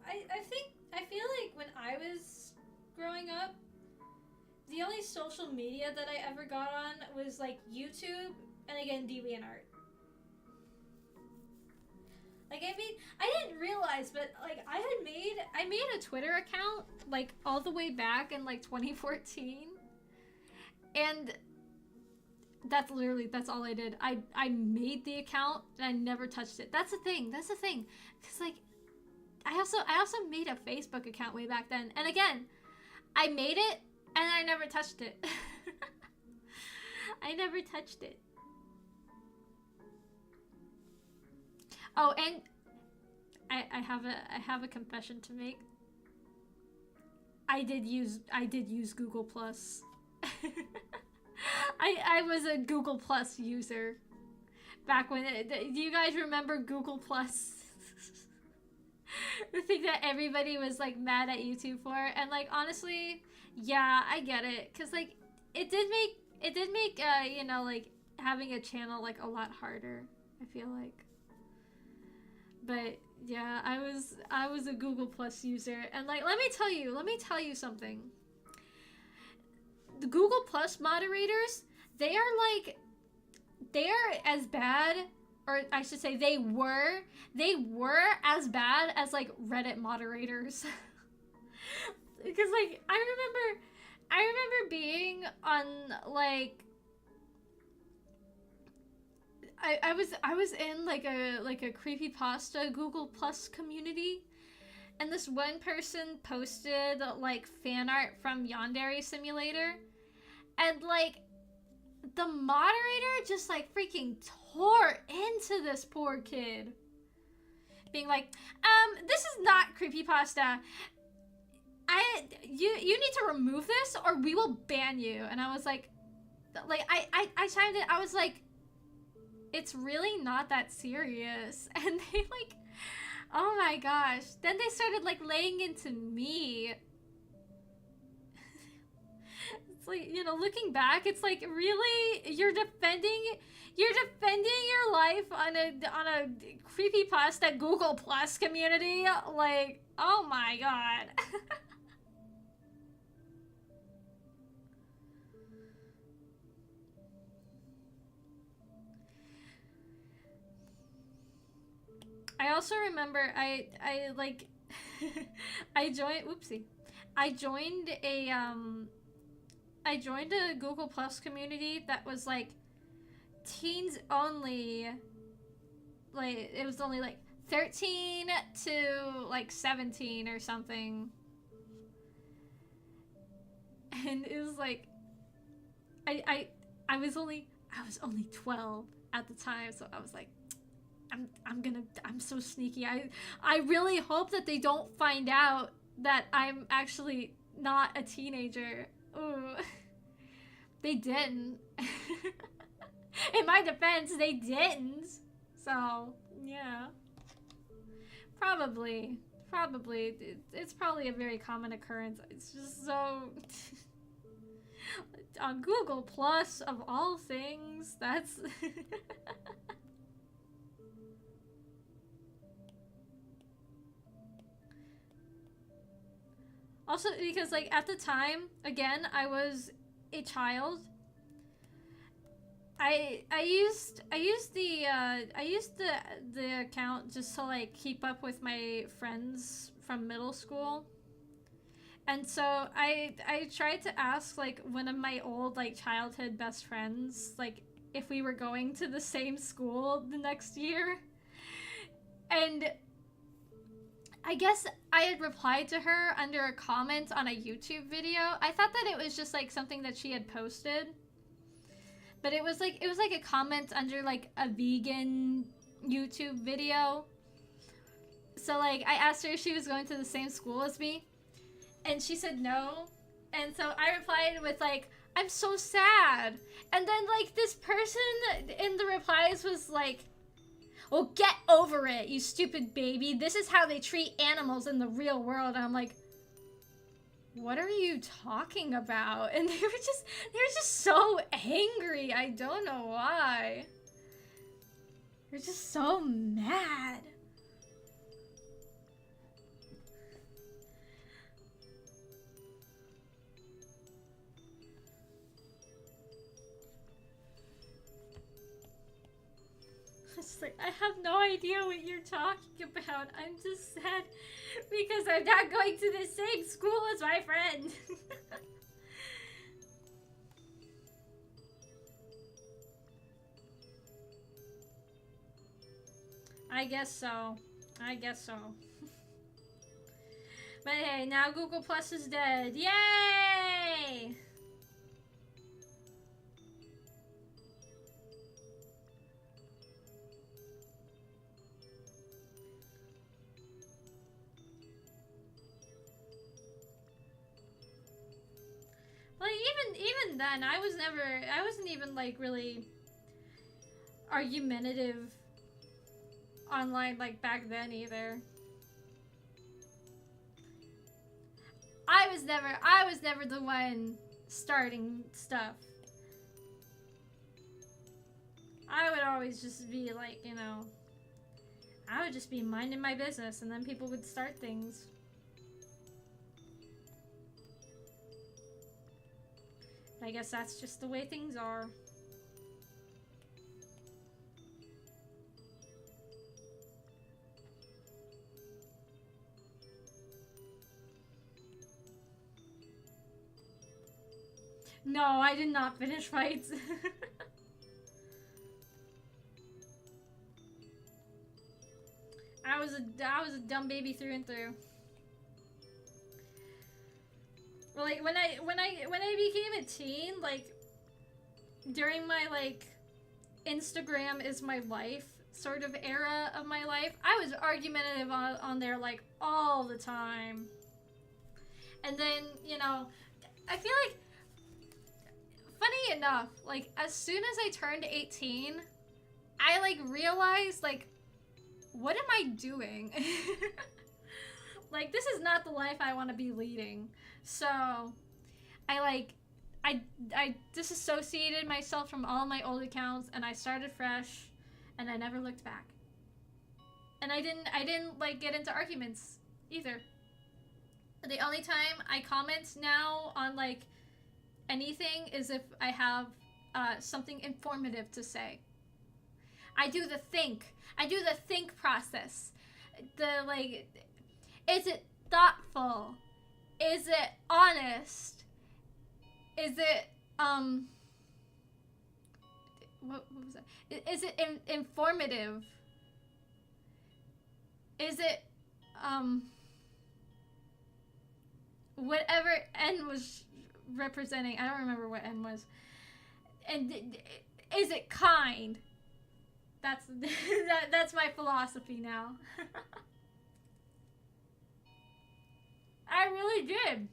I feel like when I was growing up, the only social media that I ever got on was like YouTube and again DeviantArt. Like I didn't realize, but like I made a Twitter account like all the way back in like 2014, and that's all I did. I made the account and I never touched it. That's the thing. Cause like I also made a Facebook account way back then, and again, I made it and I never touched it. I never touched it. Oh, and I have a confession to make. I did use Google Plus. I was a Google Plus user back when do you guys remember Google Plus? The thing that everybody was like mad at YouTube for, and like honestly, yeah, I get it, cuz like it did make you know, like having a channel like a lot harder, I feel like. But yeah, I was a Google Plus user, and like let me tell you something. The Google Plus moderators, they are as bad, or I should say they were as bad as like Reddit moderators. Because like I remember being on like I was in like a creepypasta Google Plus community, and this one person posted like fan art from Yandere Simulator, and like the moderator just like freaking tore into this poor kid, being like, this is not creepypasta. You need to remove this or we will ban you. And I was like I chimed in. I was like, it's really not that serious. And they like, oh my gosh. Then they started like laying into me. It's like, you know, looking back, it's like, really, you're defending your life on a creepypasta Google Plus community? Like, oh my god. I also remember I like I joined a Google Plus community that was like teens only. Like it was only like 13 to like 17 or something. And it was like I was only 12 at the time, so I was like, I'm so sneaky. I really hope that they don't find out that I'm actually not a teenager. Ooh. They didn't. In my defense, they didn't. So, yeah. Probably. It's probably a very common occurrence. It's just so... On Google Plus, of all things, that's... Also, because like at the time, again, I was a child. I used the account just to like keep up with my friends from middle school. And so I tried to ask like one of my old like childhood best friends like if we were going to the same school the next year. And I guess I had replied to her under a comment on a YouTube video. I thought that it was just like something that she had posted. But it was like a comment under like a vegan YouTube video. So like I asked her if she was going to the same school as me, and she said no. And so I replied with like, I'm so sad. And then like this person in the replies was like, well, get over it, you stupid baby. This is how they treat animals in the real world. And I'm like, what are you talking about? And they were just so angry. I don't know why. They're just so mad. It's like, I have no idea what you're talking about. I'm just sad because I'm not going to the same school as my friend. I guess so. But hey, now Google Plus is dead. Yay! Like even then, I wasn't even like really argumentative online like back then either. I was never the one starting stuff. always just be like, you know, I would just be minding my business and then people would start things. I guess that's just the way things are. No, I did not finish fights. I was a dumb baby through and through. Well, like when I became a teen, like during my like Instagram is my life sort of era of my life, I was argumentative on there like all the time. And then, you know, I feel like, funny enough, like as soon as I turned 18, I like realized like, what am I doing? Like, this is not the life I want to be leading. So I disassociated myself from all my old accounts and I started fresh and I never looked back. And I didn't like get into arguments either. The only time I comment now on like anything is if I have something informative to say. I do the think process. The like, is it thoughtful? Is it honest? Is it what was that? Is it informative? Is it whatever N was representing? I don't remember what N was. And is it kind? That's my philosophy now. I really did.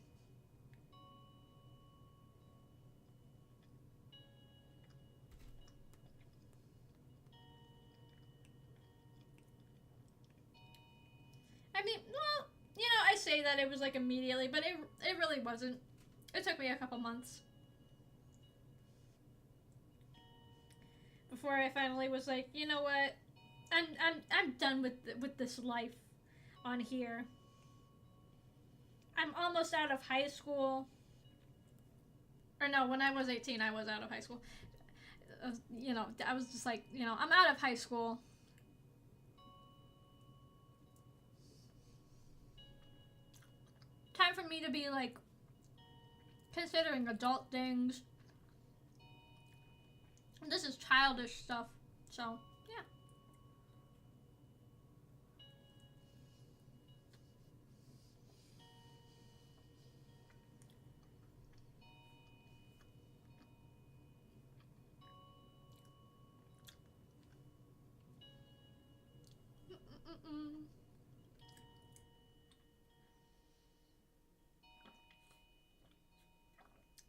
I mean, well, you know, I say that it was like immediately, but it really wasn't. It took me a couple months before I finally was like, you know what, I'm done with this life on here. I'm almost out of high school. Or no, when I was 18, I was out of high school. You know, I was just like, you know, I'm out of high school. Time for me to be like considering adult things. This is childish stuff, so yeah.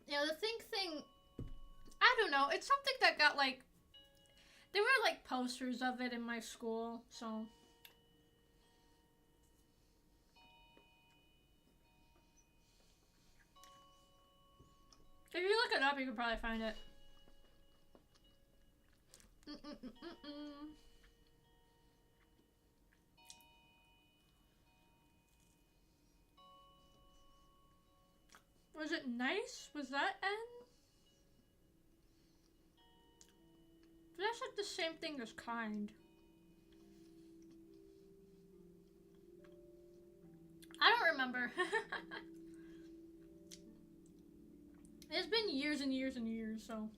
Yeah, the think thing, I don't know, it's something that got like, there were like posters of it in my school, so. If you look it up, you can probably find it. Was it nice? Was that N? But that's like the same thing as kind. I don't remember. It's been years and years and years, so.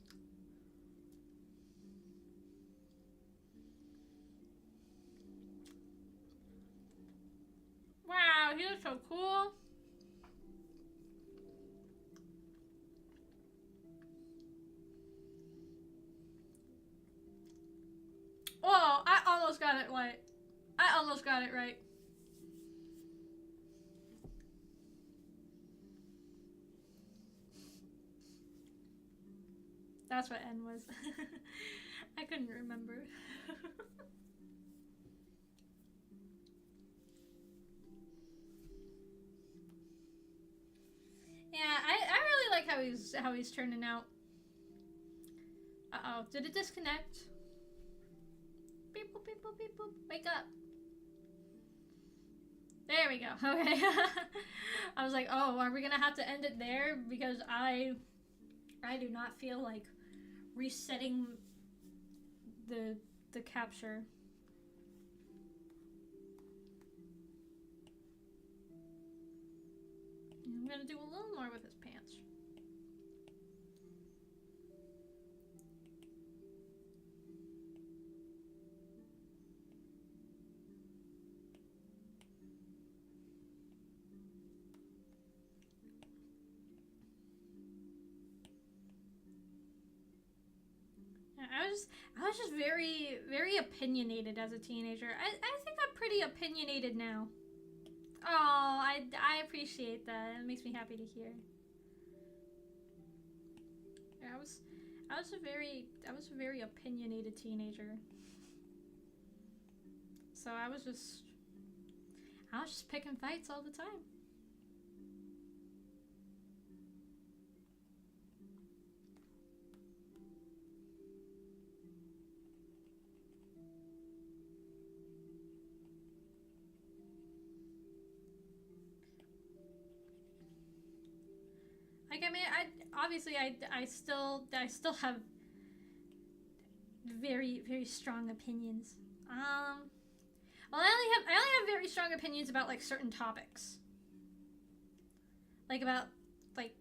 Wow, he looks so cool. Oh, I almost got it right. I almost got it right. That's what N was. I couldn't remember. Yeah, I really like how he's turning out. Uh-oh, did it disconnect? Boop, beep, boop, beep, boop. Wake up. There we go. Okay. I was like, oh, are we gonna have to end it there? Because I do not feel like resetting the capture. I'm gonna do a little more with his pants. I was just very, very opinionated as a teenager. I think I'm pretty opinionated now. Oh, I appreciate that. It makes me happy to hear. I was a very opinionated teenager. So I was just picking fights all the time. Like, I mean, I still have very, very strong opinions. Well, I only have very strong opinions about like certain topics, like about like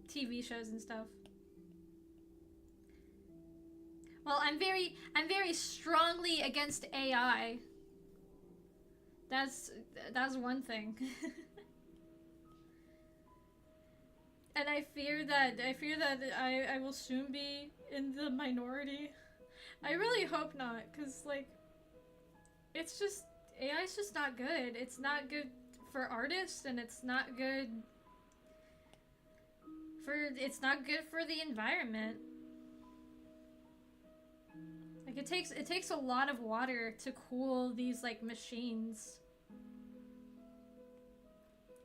TV shows and stuff. Well, I'm very strongly against AI. That's one thing. And I fear that I will soon be in the minority. I really hope not, cause like, it's just, AI's just not good. It's not good for artists, and it's not good for the environment. Like, it takes a lot of water to cool these like machines.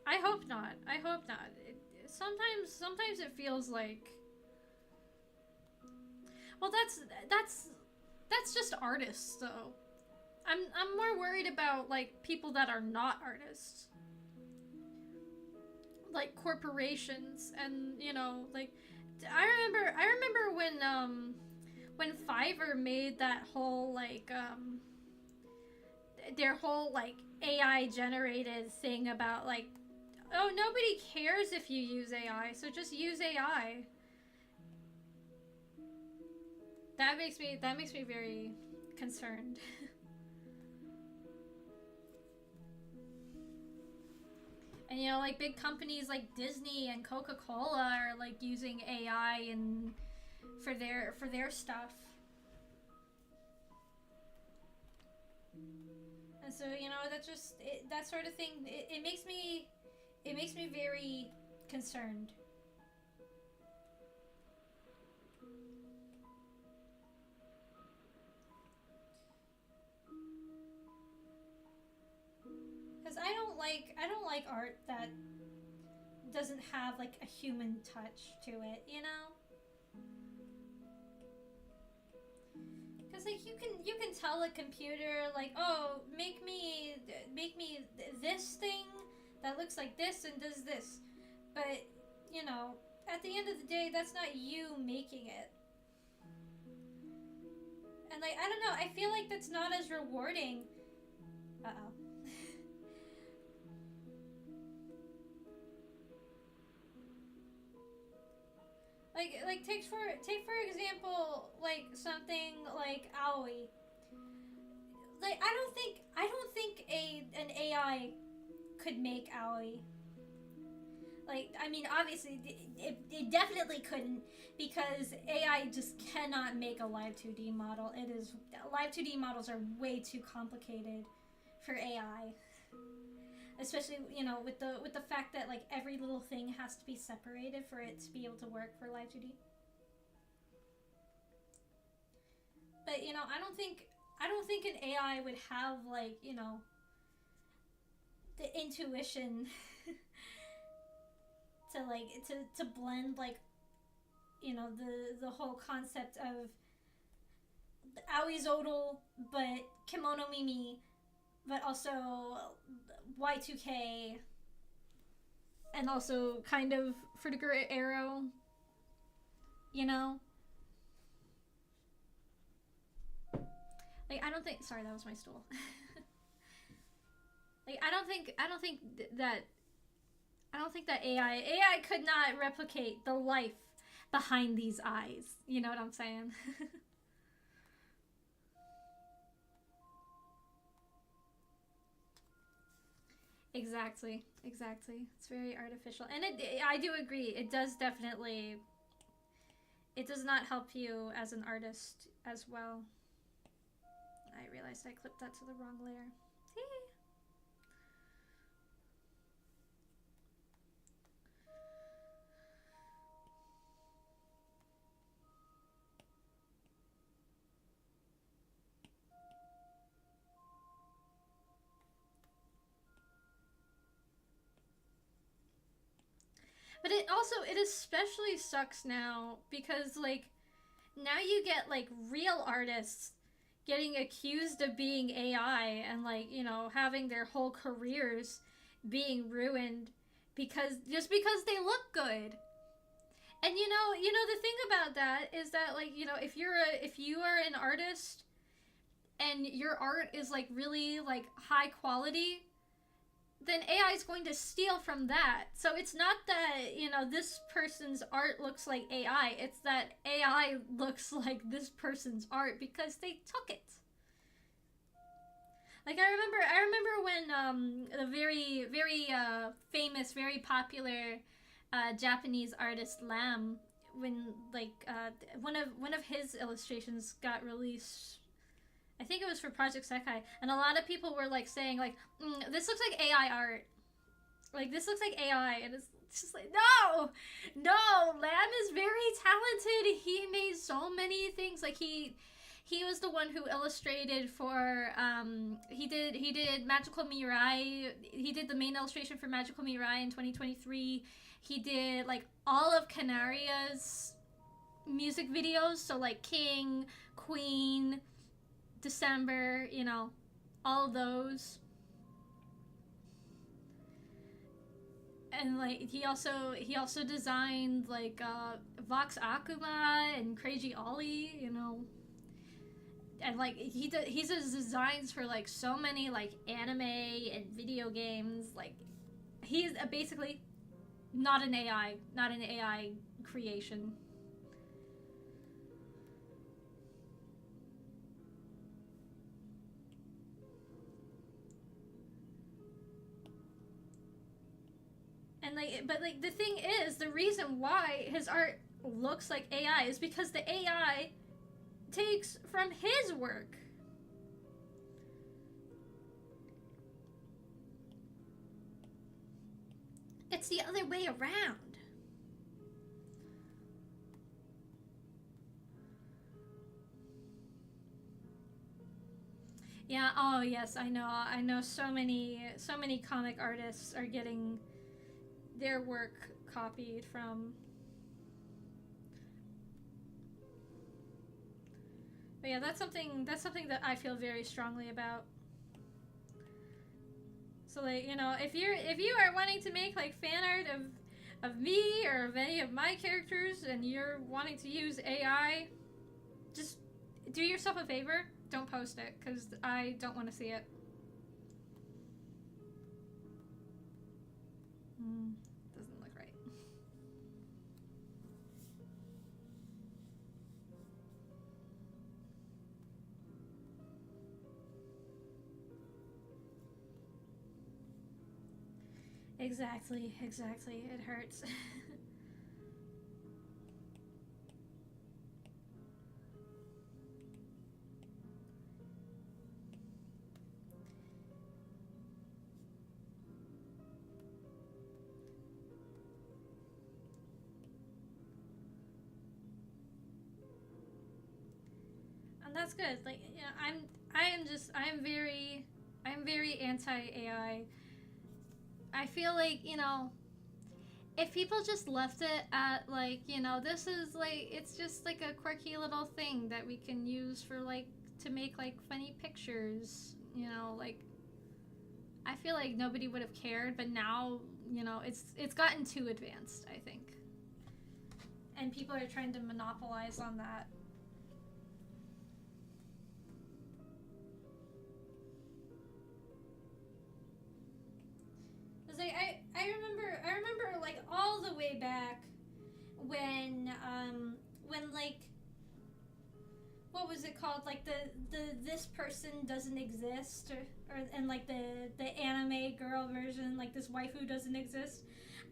I hope not. Sometimes it feels like, well, that's just artists though. I'm more worried about like people that are not artists, like corporations, and you know, like I remember when Fiverr made that whole like their whole like AI generated thing about like, oh, nobody cares if you use AI, so just use AI. That makes me very concerned. And you know, like big companies like Disney and Coca-Cola are like using AI and for their stuff. And so, you know, that sort of thing, it makes me very concerned. Because I don't like art that doesn't have like a human touch to it, you know? Because like you can tell a computer like, oh, make me this thing that looks like this and does this, but you know, at the end of the day, that's not you making it. And like, I don't know, I feel like that's not as rewarding. Uh-oh. like take for example, like something like Aoi. Like I don't think an AI could make Aoi. Like, I mean, obviously it definitely couldn't, because AI just cannot make a live 2D model. Live 2D models are way too complicated for AI. Especially, you know, with the fact that like every little thing has to be separated for it to be able to work for live 2D. But you know, I don't think an AI would have like, you know, the intuition to like to blend like, you know, the whole concept of Aoi Zodal, but Kimono Mimi, but also Y2K, and also kind of Fruitiger Arrow, you know? Like, I don't think, sorry, that was my stool. Like, I don't think that AI could not replicate the life behind these eyes. You know what I'm saying? Exactly. It's very artificial. And I do agree. It does definitely, it does not help you as an artist as well. I realized I clipped that to the wrong layer. But it especially sucks now because, like, now you get, like, real artists getting accused of being AI and, like, you know, having their whole careers being ruined just because they look good. And the thing about that is that, like, you know, if you are an artist and your art is, like, really, like, high quality, then AI is going to steal from that. So it's not that, you know, this person's art looks like AI. It's that AI looks like this person's art because they took it. Like, I remember when the very, very famous, very popular Japanese artist Lamb, when, like, one of his illustrations got released. I think it was for Project Sekai, and a lot of people were, like, saying, like, this looks like AI art. Like, this looks like AI, and it's just like, no! Lamb is very talented. He made so many things. Like, he was the one who illustrated for, he did Magical Mirai. He did the main illustration for Magical Mirai in 2023. He did, like, all of Canaria's music videos, so, like, King, Queen, December, you know, all of those. And, like, he also designed, like, Vox Akuma and Crazy Ollie, you know. And, like, he does designs for, like, so many, like, anime and video games. Like, he's basically not an AI creation. And, like, but, like, the thing is, the reason why his art looks like AI is because the AI takes from his work. It's the other way around. Yeah, oh yes, I know so many comic artists are getting their work copied from. But yeah, that's something that I feel very strongly about. So, like, you know, if you are wanting to make, like, fan art of me or of any of my characters and you're wanting to use AI, just do yourself a favor, don't post it, because I don't want to see it. Doesn't look right. Exactly. It hurts. And that's good. Like, you know, I'm very anti AI. I feel like, you know, if people just left it at like, you know, this is like, it's just like a quirky little thing that we can use for like to make like funny pictures, you know, like I feel like nobody would have cared, but now, you know, it's gotten too advanced, I think. And people are trying to monopolize on that. Cause I remember like all the way back when like what was it called, like the this person doesn't exist, or and like the anime girl version, like this waifu doesn't exist.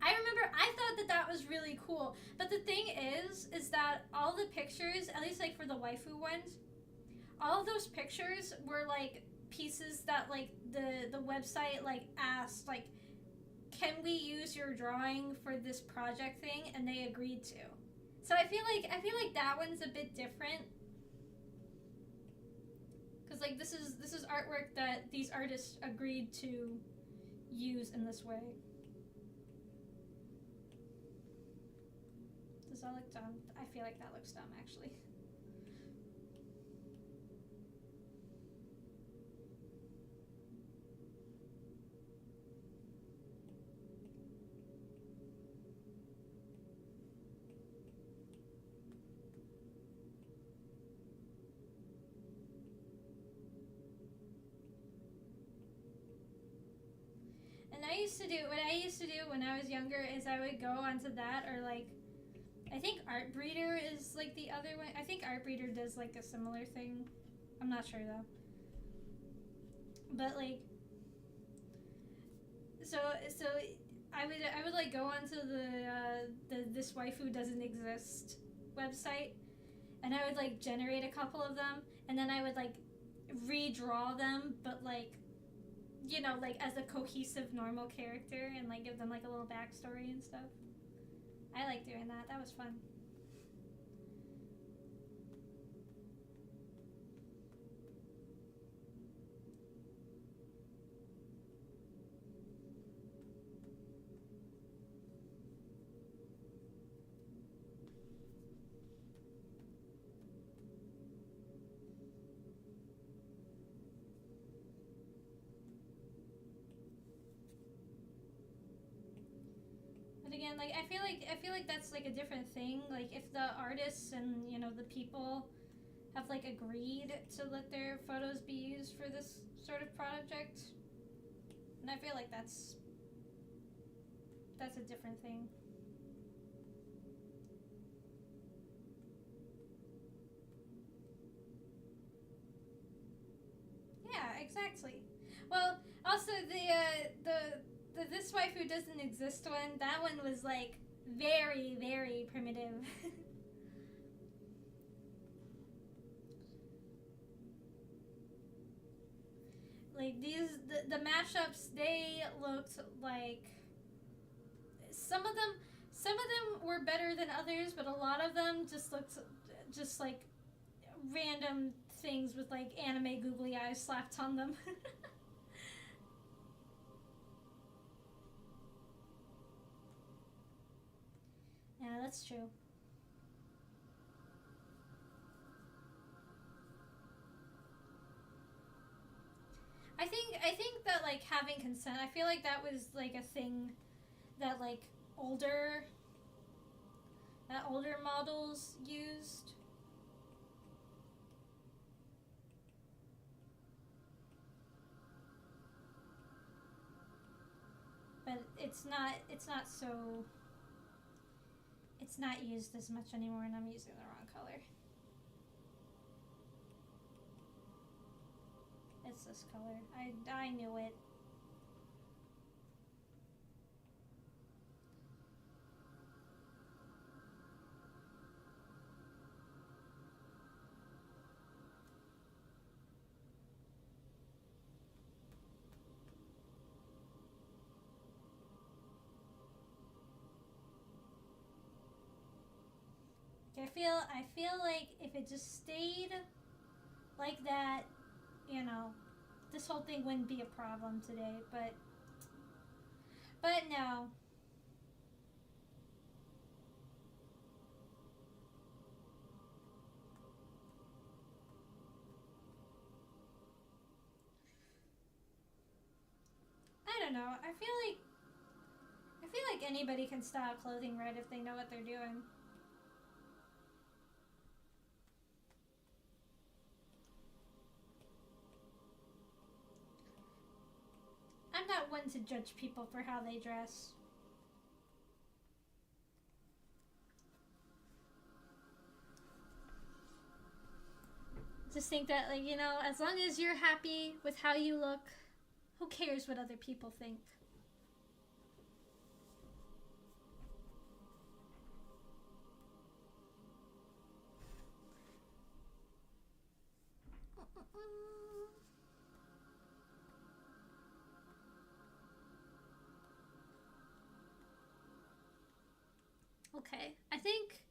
I remember I thought that that was really cool, but the thing is that all the pictures, at least like for the waifu ones, all of those pictures were like pieces that like the website like asked like, can we use your drawing for this project thing, and they agreed to. So I feel like that one's a bit different, because like this is artwork that these artists agreed to use in this way. Does that look dumb? I feel like that looks dumb, actually. And what I used to do when I was younger is I would go onto that, or like, I think Artbreeder is like the other one. I think Artbreeder does like a similar thing. I'm not sure though. But like, so I would like go onto the this waifu doesn't exist website, and I would like generate a couple of them, and then I would like redraw them, but like, you know, like as a cohesive normal character, and like give them like a little backstory and stuff. I like doing that. That was fun. But again, like I feel like that's like a different thing. Like if the artists and, you know, the people have like agreed to let their photos be used for this sort of project, and I feel like that's a different thing. Yeah, exactly. Well, also the this waifu doesn't exist one. That one was like very, very primitive. Like the mashups, they looked like some of them were better than others, but a lot of them just looked just like random things with like anime googly eyes slapped on them. Yeah, that's true. I think that like having consent, I feel like that was like a thing that like older older models used. But it's not used as much anymore, and I'm using the wrong color. It's this color. I knew it. I feel like if it just stayed like that, you know, this whole thing wouldn't be a problem today. But no. don't know. I feel like anybody can style clothing right if they know what they're doing. I'm not one to judge people for how they dress. Just think that, like, you know, as long as you're happy with how you look, who cares what other people think? Okay, I think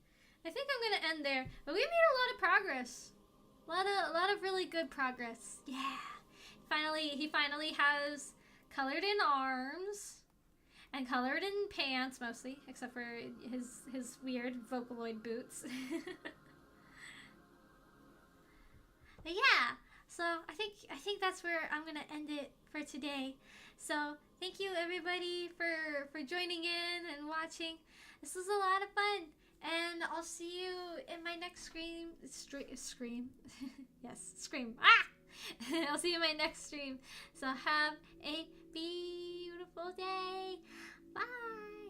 I'm gonna end there. But we made a lot of progress. A lot of really good progress. Yeah. He finally has colored in arms and colored in pants mostly, except for his weird Vocaloid boots. But yeah. So I think that's where I'm gonna end it for today. So thank you everybody for joining in and watching. This was a lot of fun. And I'll see you in my next scream. Yes, scream. Ah! I'll see you in my next stream. So have a beautiful day. Bye.